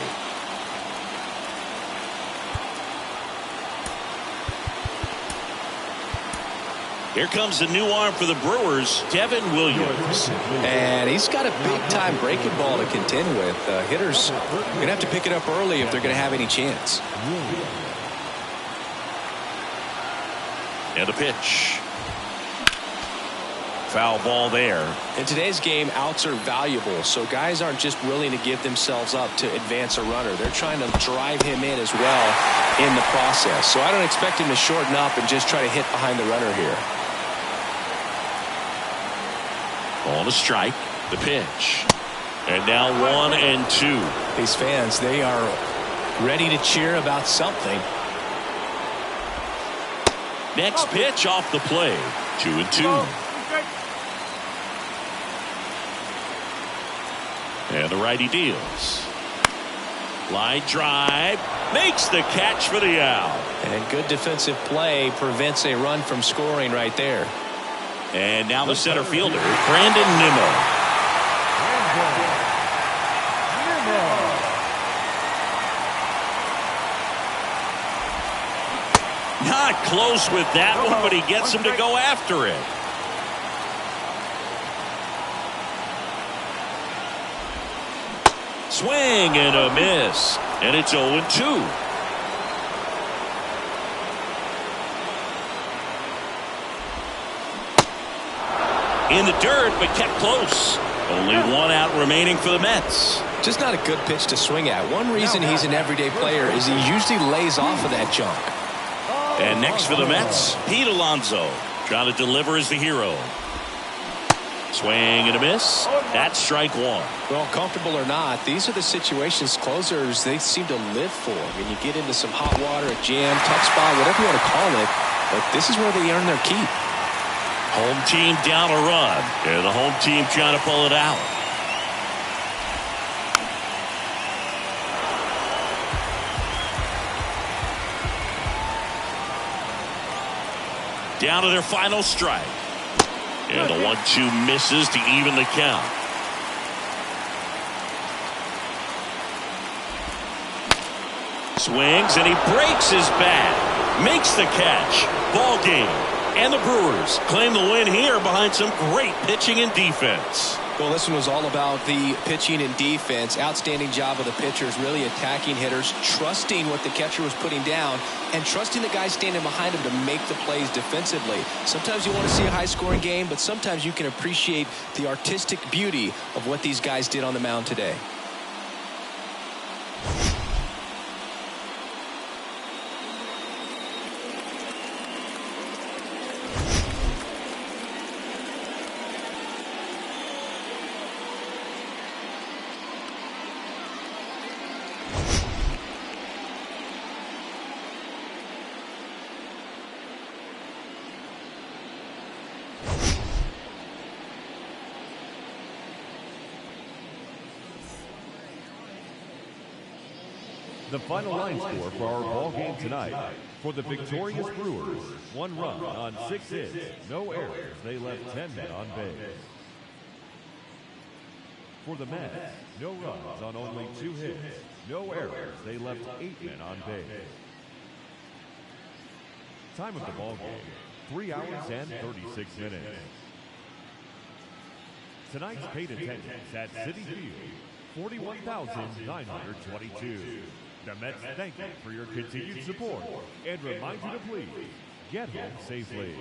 Here comes the new arm for the Brewers, Devin Williams. And he's got a big-time breaking ball to contend with. Hitters are going to have to pick it up early if they're going to have any chance. And a pitch. Foul ball there. In today's game, outs are valuable, so guys aren't just willing to give themselves up to advance a runner. They're trying to drive him in as well in the process. So I don't expect him to shorten up and just try to hit behind the runner here. On a strike, the pitch. And now 1-2. These fans, they are ready to cheer about something. Next pitch off the plate. 2-2. And the righty deals. Line drive. Makes the catch for the out. And good defensive play prevents a run from scoring right there. And now the center fielder, Brandon Nimmo. Not close with that one, but he gets him to go after it. Swing and a miss. And it's 0-2. In the dirt, but kept close. Only 1 out remaining for the Mets. Just not a good pitch to swing at. One reason he's an everyday player is he usually lays off of that junk. And next for the Mets, Pete Alonso. Trying to deliver as the hero. Swing and a miss. That's strike 1. Well, comfortable or not, these are the situations closers they seem to live for. I mean, you get into some hot water, a jam, tough spot, whatever you want to call it, but this is where they earn their keep. Home team down a run. And the home team trying to pull it out. Down to their final strike. And the 1-2 misses to even the count. Swings and he breaks his bat. Makes the catch. Ball game. And the Brewers claim the win here behind some great pitching and defense. Well, this one was all about the pitching and defense. Outstanding job of the pitchers, really attacking hitters, trusting what the catcher was putting down, and trusting the guys standing behind him to make the plays defensively. Sometimes you want to see a high-scoring game, but sometimes you can appreciate the artistic beauty of what these guys did on the mound today. The final line score for our ball game tonight. For the victorious Brewers, 1 run on 6 hits, no errors. They left 10 men on base. For the Mets, no runs on only 2 hits, no errors. They left 8 men on base. Time of the ball game, 3 hours and 36 minutes. Tonight's paid attendance at Citi Field, 41,922. The Mets thank you for your continued support and remind you to please get home safely.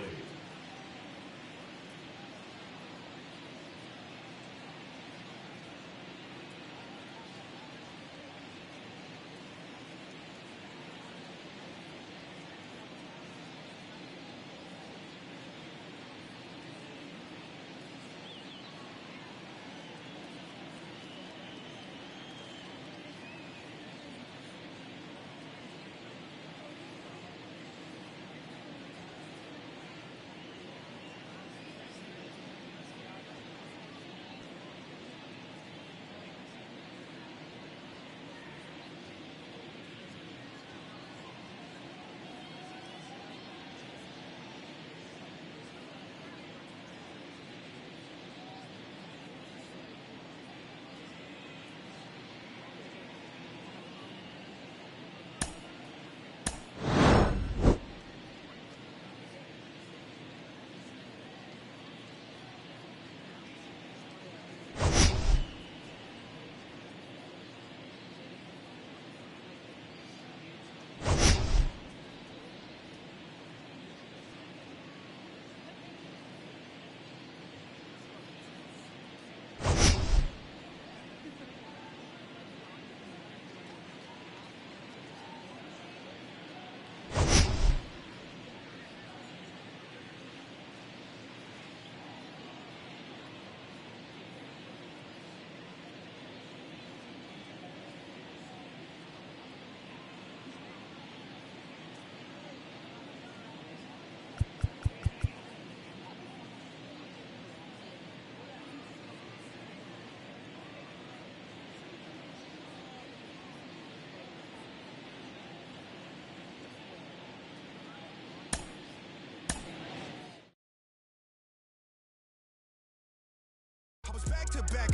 I was back to back.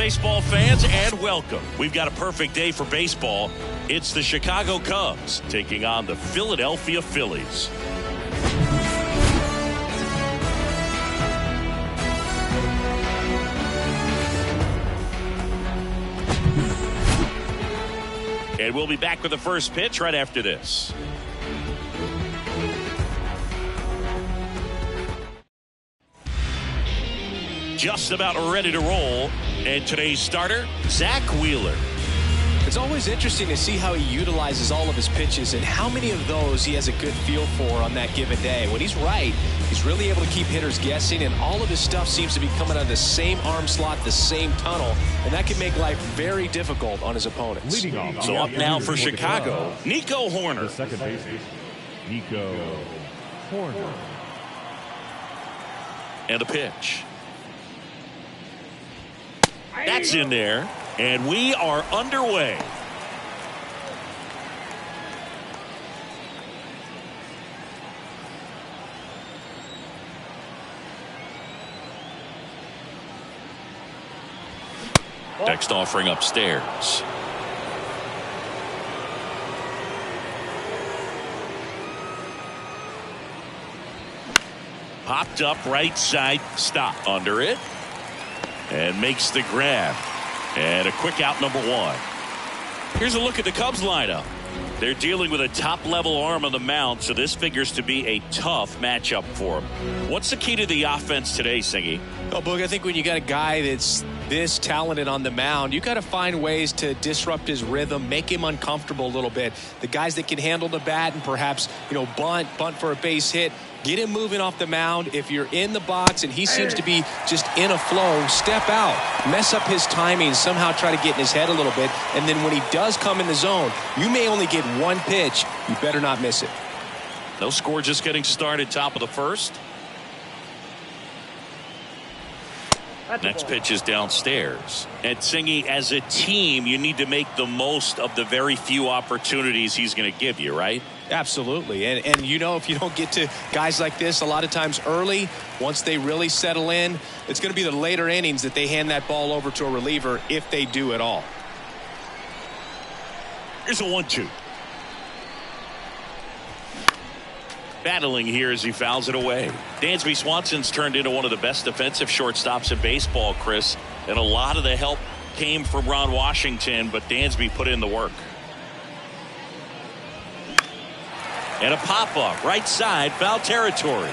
baseball fans, and welcome. We've got a perfect day for baseball. It's the Chicago Cubs taking on the Philadelphia Phillies. And we'll be back with the first pitch right after this. Just about ready to roll. And today's starter, Zach Wheeler. It's always interesting to see how he utilizes all of his pitches and how many of those he has a good feel for on that given day. When he's right, he's really able to keep hitters guessing, and all of his stuff seems to be coming out of the same arm slot, the same tunnel, and that can make life very difficult on his opponents. So up now for Chicago, Nico Hoerner. The second baseman, Nico Hoerner. And the pitch. That's in there, and we are underway. Next offering upstairs. Popped up right side, stop under it. And makes the grab. And a quick out, number one. Here's a look at the Cubs lineup. They're dealing with a top-level arm on the mound, so this figures to be a tough matchup for them. What's the key to the offense today, Singy? Oh, Boog, I think when you got a guy that's this talented on the mound, you got to find ways to disrupt his rhythm, make him uncomfortable a little bit. The guys that can handle the bat and perhaps, bunt for a base hit, get him moving off the mound. If you're in the box and he seems to be just in a flow, step out, mess up his timing, somehow try to get in his head a little bit. And then when he does come in the zone, you may only get one pitch. You better not miss it. No score, just getting started, top of the first. Next pitch is downstairs. And Singy, as a team, you need to make the most of the very few opportunities he's going to give you, right? Absolutely. And if you don't get to guys like this a lot of times early, once they really settle in, it's going to be the later innings that they hand that ball over to a reliever, if they do at all. Here's a 1-2. Battling here as he fouls it away. Dansby Swanson's turned into one of the best defensive shortstops in baseball, Chris. And a lot of the help came from Ron Washington, but Dansby put in the work. And a pop-up, right side, foul territory.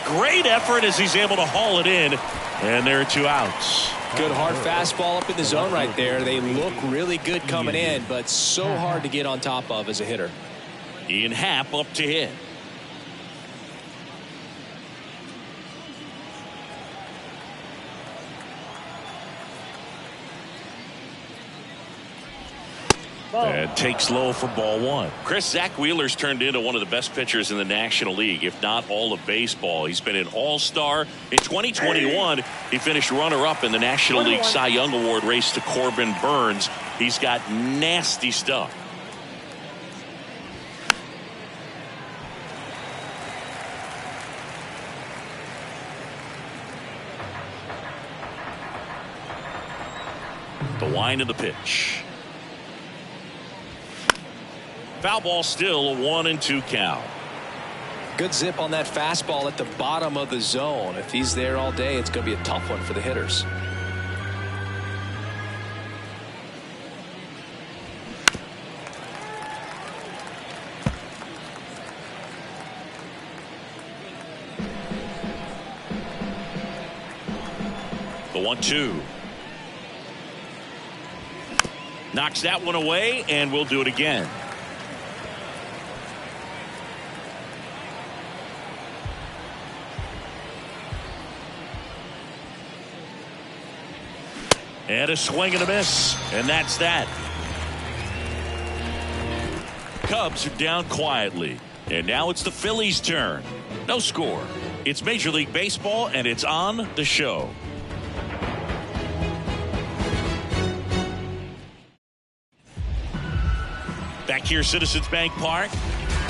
Great effort as he's able to haul it in. And there are two outs. Good hard fastball up in the zone right there. They look really good coming in, but so hard to get on top of as a hitter. Ian Happ up to hit. And takes low for ball one. Chris, Zach Wheeler's turned into one of the best pitchers in the National League, if not all of baseball. He's been an all-star. In 2021, he finished runner-up in the National League Cy Young Award race to Corbin Burns. He's got nasty stuff. The wind of the pitch. Foul ball, still a 1-2 count. Good zip on that fastball at the bottom of the zone. If he's there all day, it's going to be a tough one for the hitters. The 1-2. Knocks that one away, and we'll do it again. And a swing and a miss, and that's that. Cubs are down quietly, and now it's the Phillies' turn. No score. It's Major League Baseball, and it's on the show. Back here, Citizens Bank Park.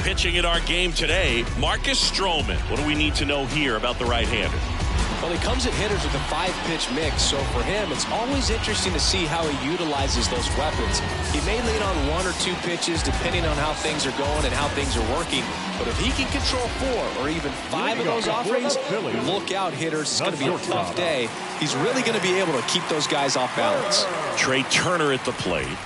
Pitching in our game today, Marcus Stroman. What do we need to know here about the right-hander? Well, he comes at hitters with a 5-pitch mix, so for him, it's always interesting to see how he utilizes those weapons. He may lean on 1 or 2 pitches depending on how things are going and how things are working, but if he can control 4 or even 5 of those offerings, look out, hitters. It's going to be a tough day. He's really going to be able to keep those guys off balance. Trey Turner at the plate.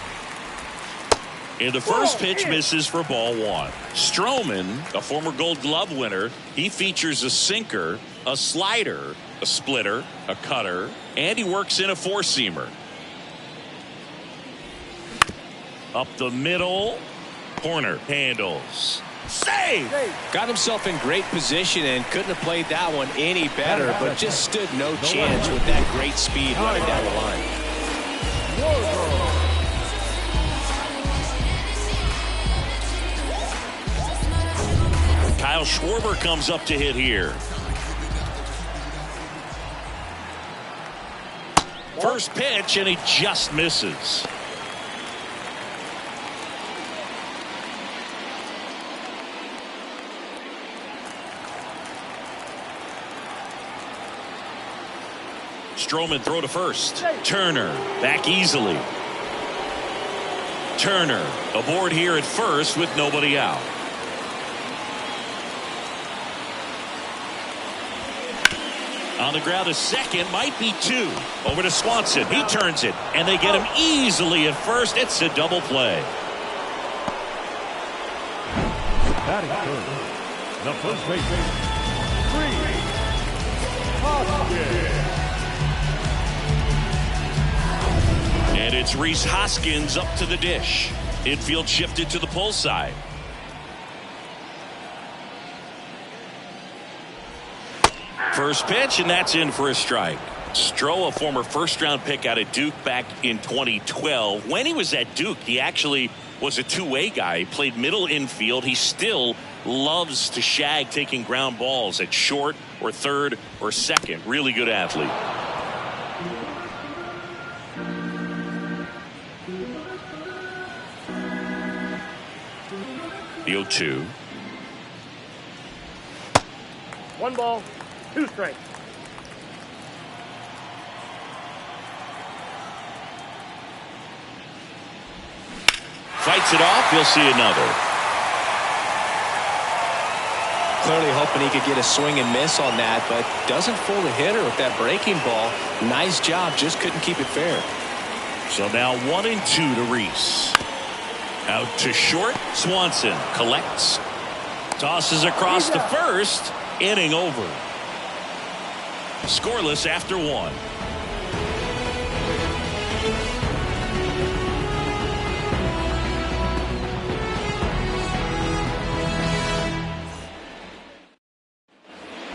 And the first pitch misses for ball 1. Stroman, a former Gold Glove winner, he features a sinker, a slider, a splitter, a cutter, and he works in a 4-seamer. Up the middle, corner handles. Save! Got himself in great position and couldn't have played that one any better, but just stood no chance with that great speed running down the line. Kyle Schwarber comes up to hit here. First pitch, and he just misses. Stroman throw to first. Turner back easily. Turner aboard here at first with nobody out. On the ground to second, might be 2. Over to Swanson. He turns it, and they get him easily at first. It's a double play. Batting first, the first baseman, And it's Rhys Hoskins up to the dish. Infield shifted to the pull side. First pitch, and that's in for a strike. Stroh, a former first-round pick out of Duke back in 2012. When he was at Duke, he actually was a two-way guy. He played middle infield. He still loves to shag taking ground balls at short or third or second. Really good athlete. The 0-2. 1 ball, 2 strikes. Fights it off. You'll see another. Clearly hoping he could get a swing and miss on that, but doesn't fool the hitter with that breaking ball. Nice job, just couldn't keep it fair. So now 1-2 to Rhys. Out to short. Swanson collects. Tosses across to first. Inning over. Scoreless after 1.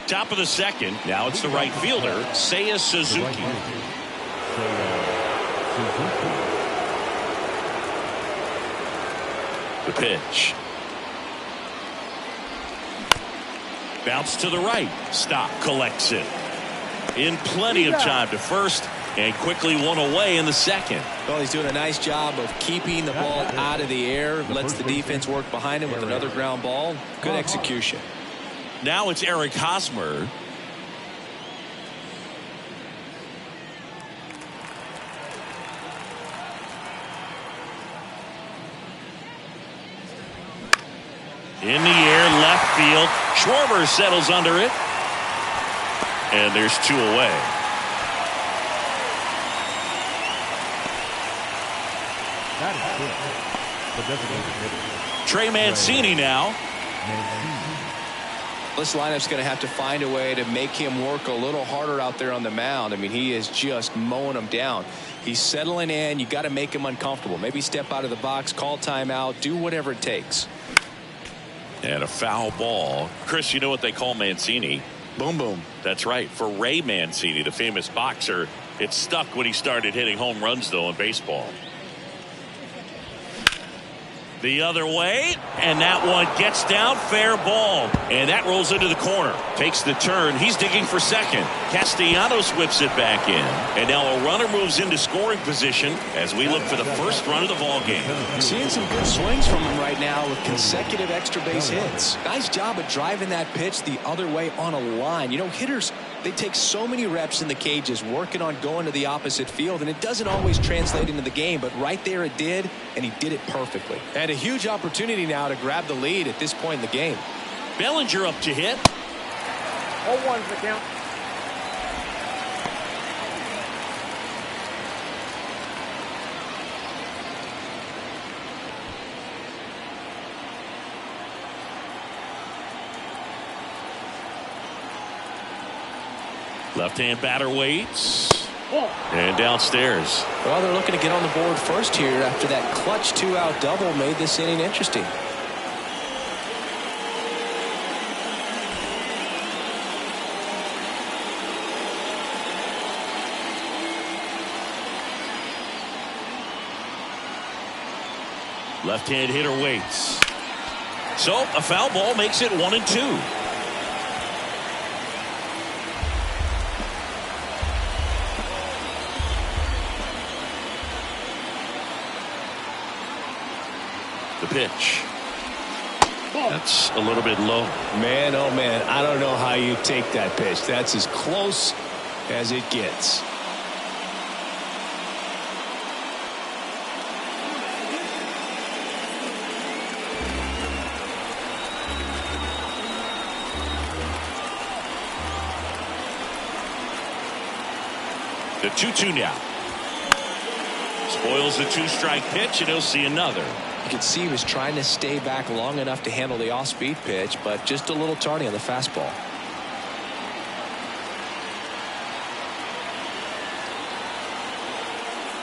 Top of the second. Now it's the right fielder, Seiya Suzuki. The pitch. Bounce to the right. Stop. Collects it. In plenty of time to first, and quickly one away in the second. Well, he's doing a nice job of keeping the ball out of the air. Lets the defense work behind him with another ground ball. Good execution. Now it's Eric Hosmer. In the air, left field. Schwarber settles under it. And there's 2 away. Trey Mancini now. This lineup's going to have to find a way to make him work a little harder out there on the mound. I mean, he is just mowing them down. He's settling in. You got to make him uncomfortable. Maybe step out of the box, call timeout, do whatever it takes. And a foul ball. Chris, you know what they call Mancini? Boom, boom. That's right. For Ray Mancini, the famous boxer, it stuck when he started hitting home runs, though, in baseball. The other way, and that one gets down, fair ball. And that rolls into the corner. Takes the turn. He's digging for second. Castellanos whips it back in. And now a runner moves into scoring position as we look for the first run of the ball game. Seeing some good swings from him right now with consecutive extra base hits. Nice job of driving that pitch the other way on a line. You know, hitters They take so many reps in the cages working on going to the opposite field, and it doesn't always translate into the game, but right there it did, and he did it perfectly. And a huge opportunity now to grab the lead at this point in the game. Bellinger up to hit. 0-1's the count. Left-hand batter waits. And downstairs. Well, they're looking to get on the board first here after that clutch 2-out double made this inning interesting. Left-hand hitter waits. So a foul ball makes it 1-2. The pitch. That's a little bit low. Man, oh man, I don't know how you take that pitch. That's as close as it gets. The 2-2 now. Spoils the 2-strike pitch, and he'll see another. You can see he was trying to stay back long enough to handle the off-speed pitch, but just a little tardy on the fastball.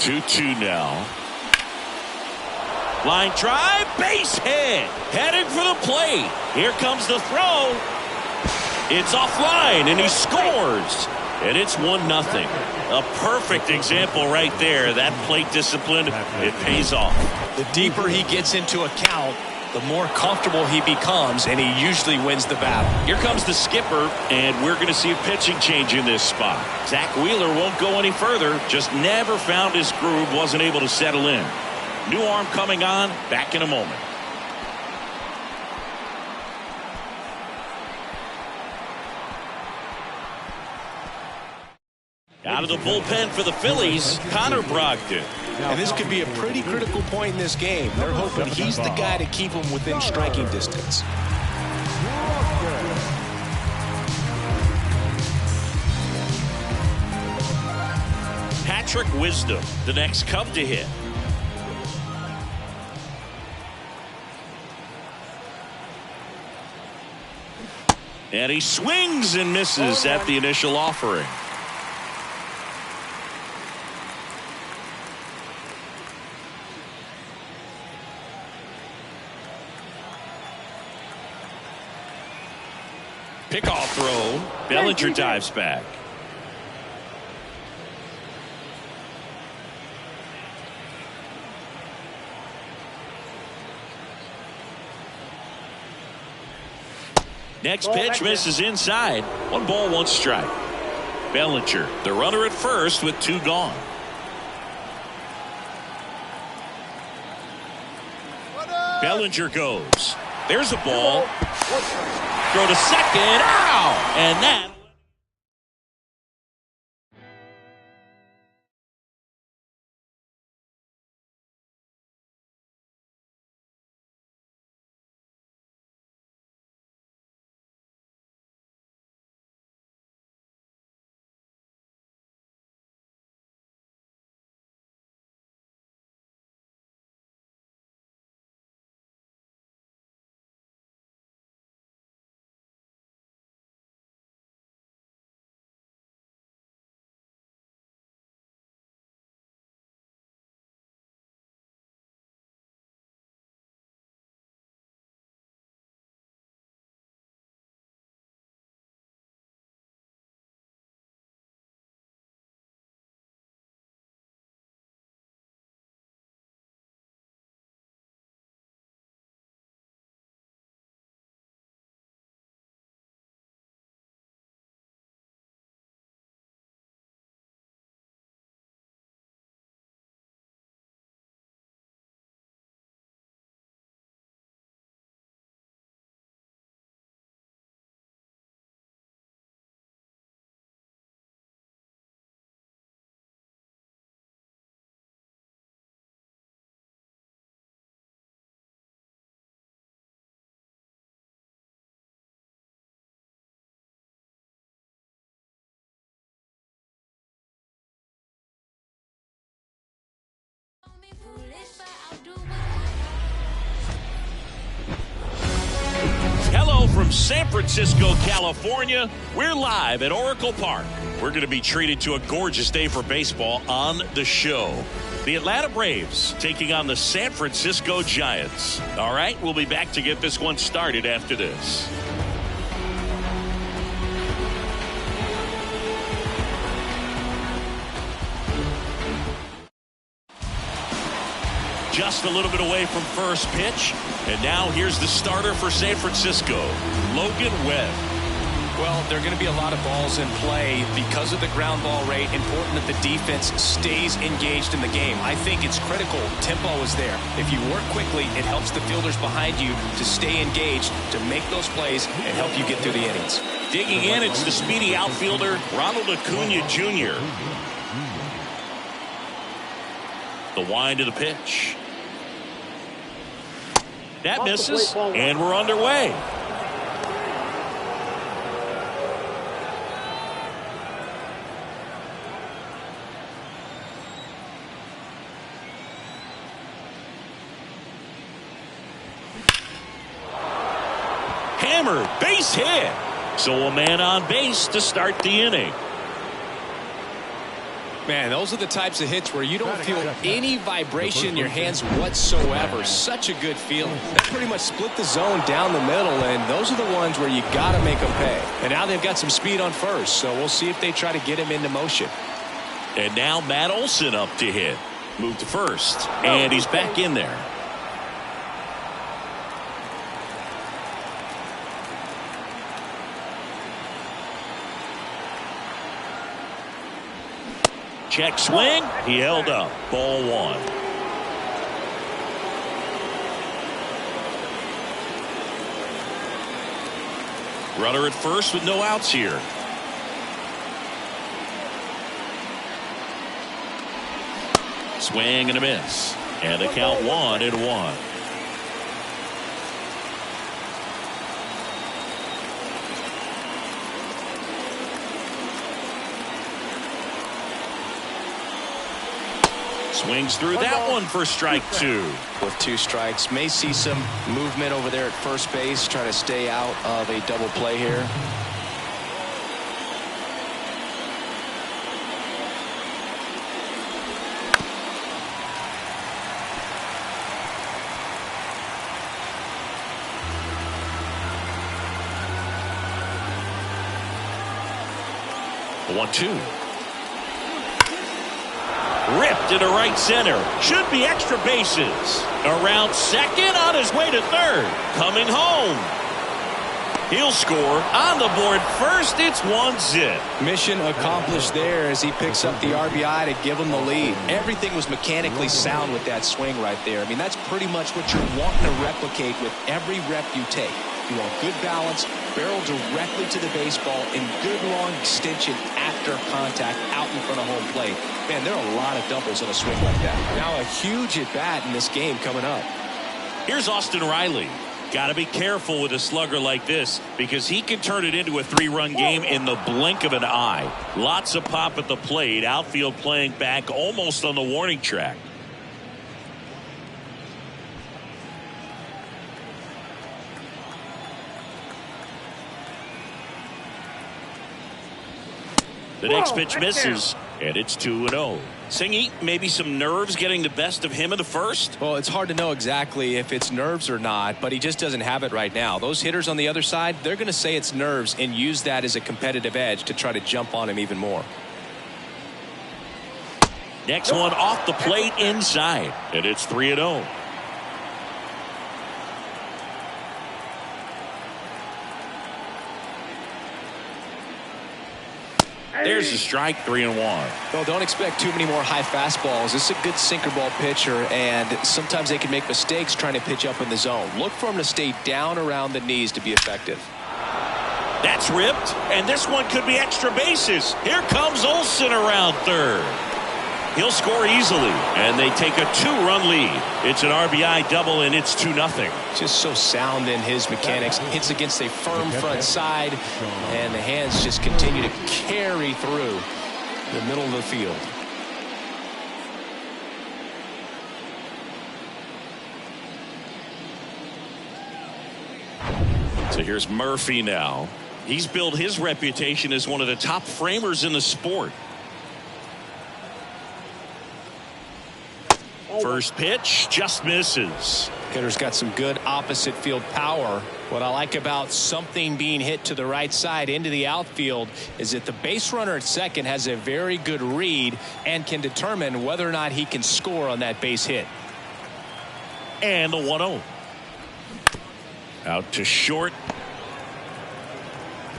Two now. Line drive, base hit, headed for the plate. Here comes the throw. It's offline, and he scores. And it's 1-0. A perfect example right there. That plate discipline, it pays off. The deeper he gets into a count, the more comfortable he becomes, and he usually wins the battle. Here comes the skipper, and we're going to see a pitching change in this spot. Zach Wheeler won't go any further. Just never found his groove, wasn't able to settle in. New arm coming on, back in a moment. Out of the bullpen for the Phillies, Connor Brogdon. And this could be a pretty critical point in this game. They're hoping he's the guy to keep them within striking distance. Patrick Wisdom, the next Cub to hit. And he swings and misses at the initial offering. Pickoff throw. Bellinger dives back. Next pitch misses inside. 1 ball, 1 strike. Bellinger, the runner at first with 2 gone. Bellinger goes. There's a ball. Throw to second. Ow! And that From San Francisco, California, we're live at Oracle Park. We're going to be treated to a gorgeous day for baseball on the show. The Atlanta Braves taking on the San Francisco Giants. All right, we'll be back to get this one started after this. Just a little bit away from first pitch. And now here's the starter for San Francisco, Logan Webb. Well, there are going to be a lot of balls in play because of the ground ball rate. Important that the defense stays engaged in the game. I think it's critical. Tempo is there. If you work quickly, it helps the fielders behind you to stay engaged, to make those plays, and help you get through the innings. Digging in, it's the speedy outfielder, Ronald Acuna Jr. The wind to the pitch. That misses, and we're underway. Hammered, base hit. So a man on base to start the inning. Man, those are the types of hits where you don't feel any vibration in your hands whatsoever. Such a good feeling. They pretty much split the zone down the middle, and those are the ones where you got to make them pay. And now they've got some speed on first, so we'll see if they try to get him into motion. And now Matt Olson up to hit. Move to first, and he's back in there. Check swing. He held up. Ball one. Runner at first with no outs here. Swing and a miss. And the count 1-1. Swings through that one for strike two. With two strikes, may see some movement over there at first base, try to stay out of a double play here. The 1-2. Ripped into right center. Should be extra bases. Around second, on his way to third. Coming home. He'll score on the board first. It's 1-0. Mission accomplished there as he picks up the RBI to give him the lead. Everything was mechanically sound with that swing right there. I mean, that's pretty much what you're wanting to replicate with every rep you take. You want good balance, barrel directly to the baseball, and good long extension after contact out in front of home plate. Man, there are a lot of doubles in a swing like that. Now a huge at-bat in this game coming up. Here's Austin Riley. Got to be careful with a slugger like this because he can turn it into a 3-run game in the blink of an eye. Lots of pop at the plate. Outfield playing back almost on the warning track. The next pitch misses, and it's 2-0. Singy, maybe some nerves getting the best of him in the first? Well, it's hard to know exactly if it's nerves or not, but he just doesn't have it right now. Those hitters on the other side, they're going to say it's nerves and use that as a competitive edge to try to jump on him even more. Next one off the plate inside, and it's 3-0. There's a strike, 3-1. Well, don't expect too many more high fastballs. This is a good sinker ball pitcher, and sometimes they can make mistakes trying to pitch up in the zone. Look for him to stay down around the knees to be effective. That's ripped, and this one could be extra bases. Here comes Olson around third. He'll score easily, and they take a 2-run lead. It's an RBI double, and it's 2-0. Just so sound in his mechanics. Hits against a firm front side, and the hands just continue to carry through the middle of the field. So here's Murphy now. He's built his reputation as one of the top framers in the sport. First pitch just misses. Hitter's got some good opposite field power. What I like about something being hit to the right side into the outfield is that the base runner at second has a very good read and can determine whether or not he can score on that base hit. And the 1-0. Out to short.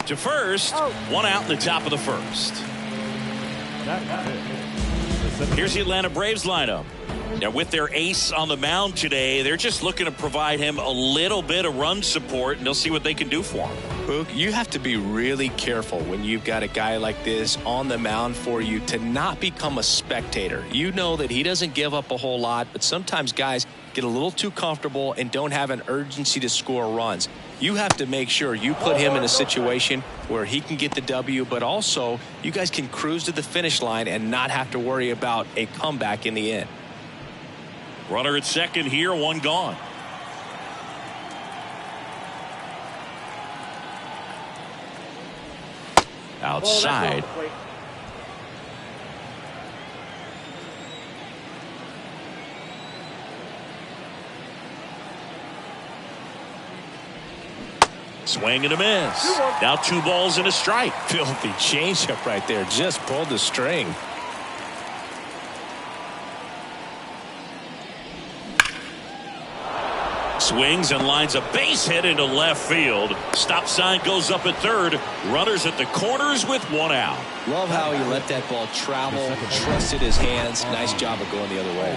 To first. One out in the top of the first. Here's the Atlanta Braves lineup. Now, with their ace on the mound today, they're just looking to provide him a little bit of run support, and they'll see what they can do for him. Boog, you have to be really careful when you've got a guy like this on the mound for you to not become a spectator. You know that he doesn't give up a whole lot, but sometimes guys get a little too comfortable and don't have an urgency to score runs. You have to make sure you put him in a situation where he can get the W, but also you guys can cruise to the finish line and not have to worry about a comeback in the end. Runner at second here, one gone. Outside. Swing and a miss. Now 2 balls and a strike. Filthy changeup right there. Just pulled the string. Swings and lines a base hit into left field. Stop sign goes up at third. Runners at the corners with 1 out. Love how he let that ball travel, trusted his hands. Nice job of going the other way.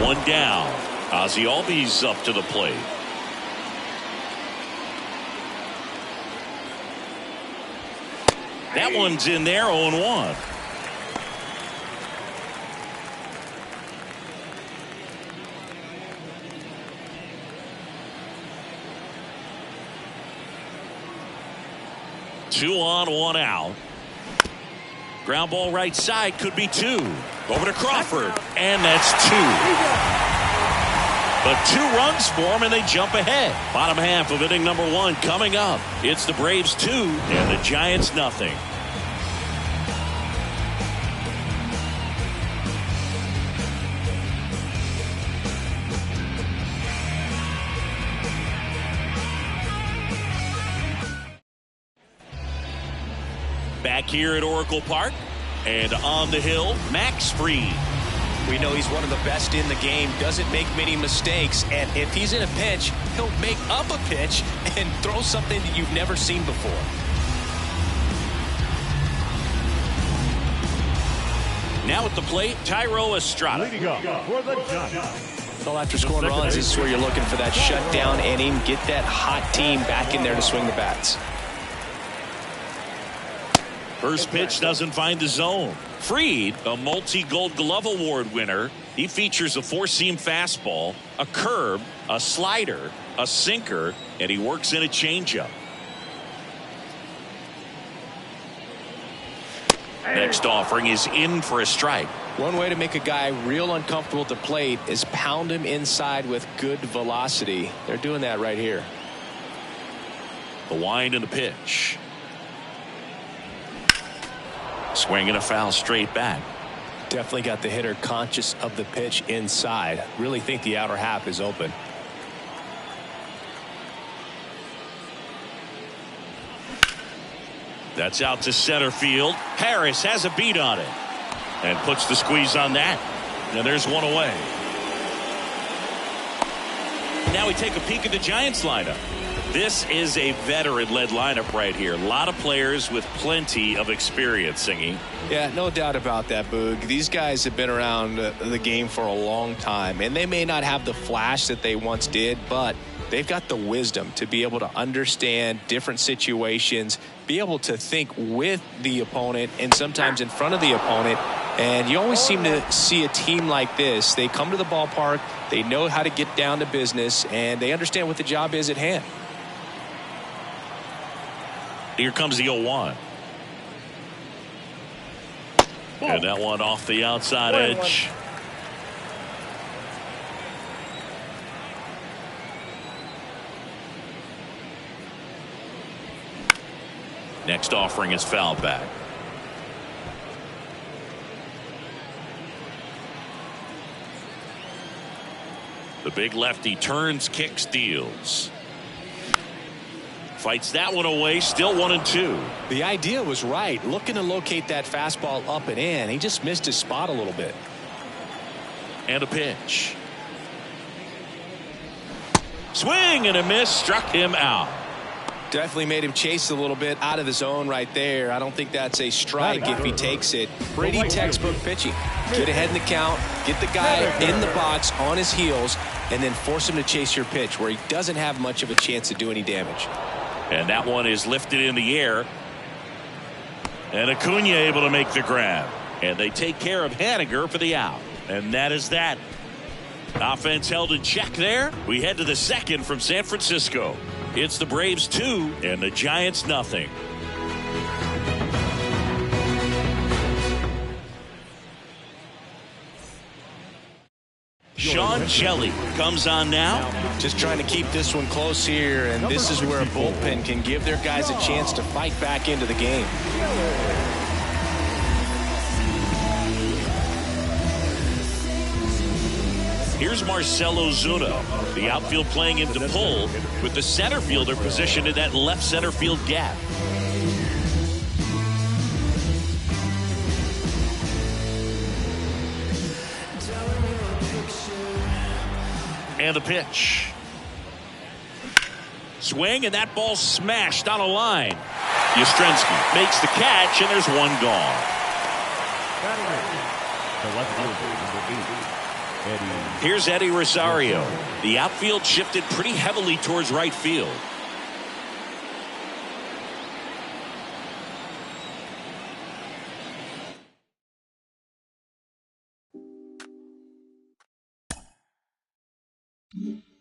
1 down. Ozzie Albies up to the plate. That one's in there, 0-1. Two on, 1 out. Ground ball right side, could be 2. Over to Crawford, and that's 2. But 2 runs for them, and they jump ahead. Bottom half of inning number 1 coming up. It's the Braves 2 and the Giants nothing. Back here at Oracle Park, and on the hill, Max Fried. We know he's one of the best in the game, doesn't make many mistakes, and if he's in a pinch, he'll make up a pitch and throw something that you've never seen before. Now at the plate, Thairo Estrada. Leading up for the Giants. Well, after scoring runs, this is where you're looking for that shutdown inning, get that hot team back in there to swing the bats. First pitch doesn't find the zone. Fried, a multi-Gold Glove Award winner. He features a 4-seam fastball, a curve, a slider, a sinker, and he works in a changeup. Next offering is in for a strike. One way to make a guy real uncomfortable at the plate is pound him inside with good velocity. They're doing that right here. The wind and the pitch. Swing and a foul straight back. Definitely got the hitter conscious of the pitch inside. Really think the outer half is open. That's out to center field. Harris has a beat on it and puts the squeeze on that. And there's one away. Now we take a peek at the Giants lineup. This is a veteran-led lineup right here. A lot of players with plenty of experience, Singy. Yeah, no doubt about that, Boog. These guys have been around the game for a long time, and they may not have the flash that they once did, but they've got the wisdom to be able to understand different situations, be able to think with the opponent and sometimes in front of the opponent. And you always seem to see a team like this. They come to the ballpark, they know how to get down to business, and they understand what the job is at hand. Here comes the 0-1. And that one off the outside edge. Next offering is foul back. The big lefty turns, kicks, deals. Fights that one away, still 1-2. The idea was right. Looking to locate that fastball up and in. He just missed his spot a little bit. And a pitch. Swing and a miss, struck him out. Definitely made him chase a little bit out of the zone right there. I don't think that's a strike if he takes it. Pretty textbook pitching. Get ahead in the count, get the guy in the box on his heels, and then force him to chase your pitch where he doesn't have much of a chance to do any damage. And that one is lifted in the air. And Acuna able to make the grab. And they take care of Haniger for the out. And that is that. Offense held in check there. We head to the second from San Francisco. It's the Braves 2 and the Giants nothing. Sean Shelley comes on now. Just trying to keep this one close here, and this is where a bullpen can give their guys a chance to fight back into the game. Here's Marcell Ozuna, the outfield playing him to pull, with the center fielder positioned in that left center field gap. And the pitch. Swing, and that ball smashed on a line. Yastrzemski makes the catch, and there's one gone. Here's Eddie Rosario. The outfield shifted pretty heavily towards right field. Mm-hmm.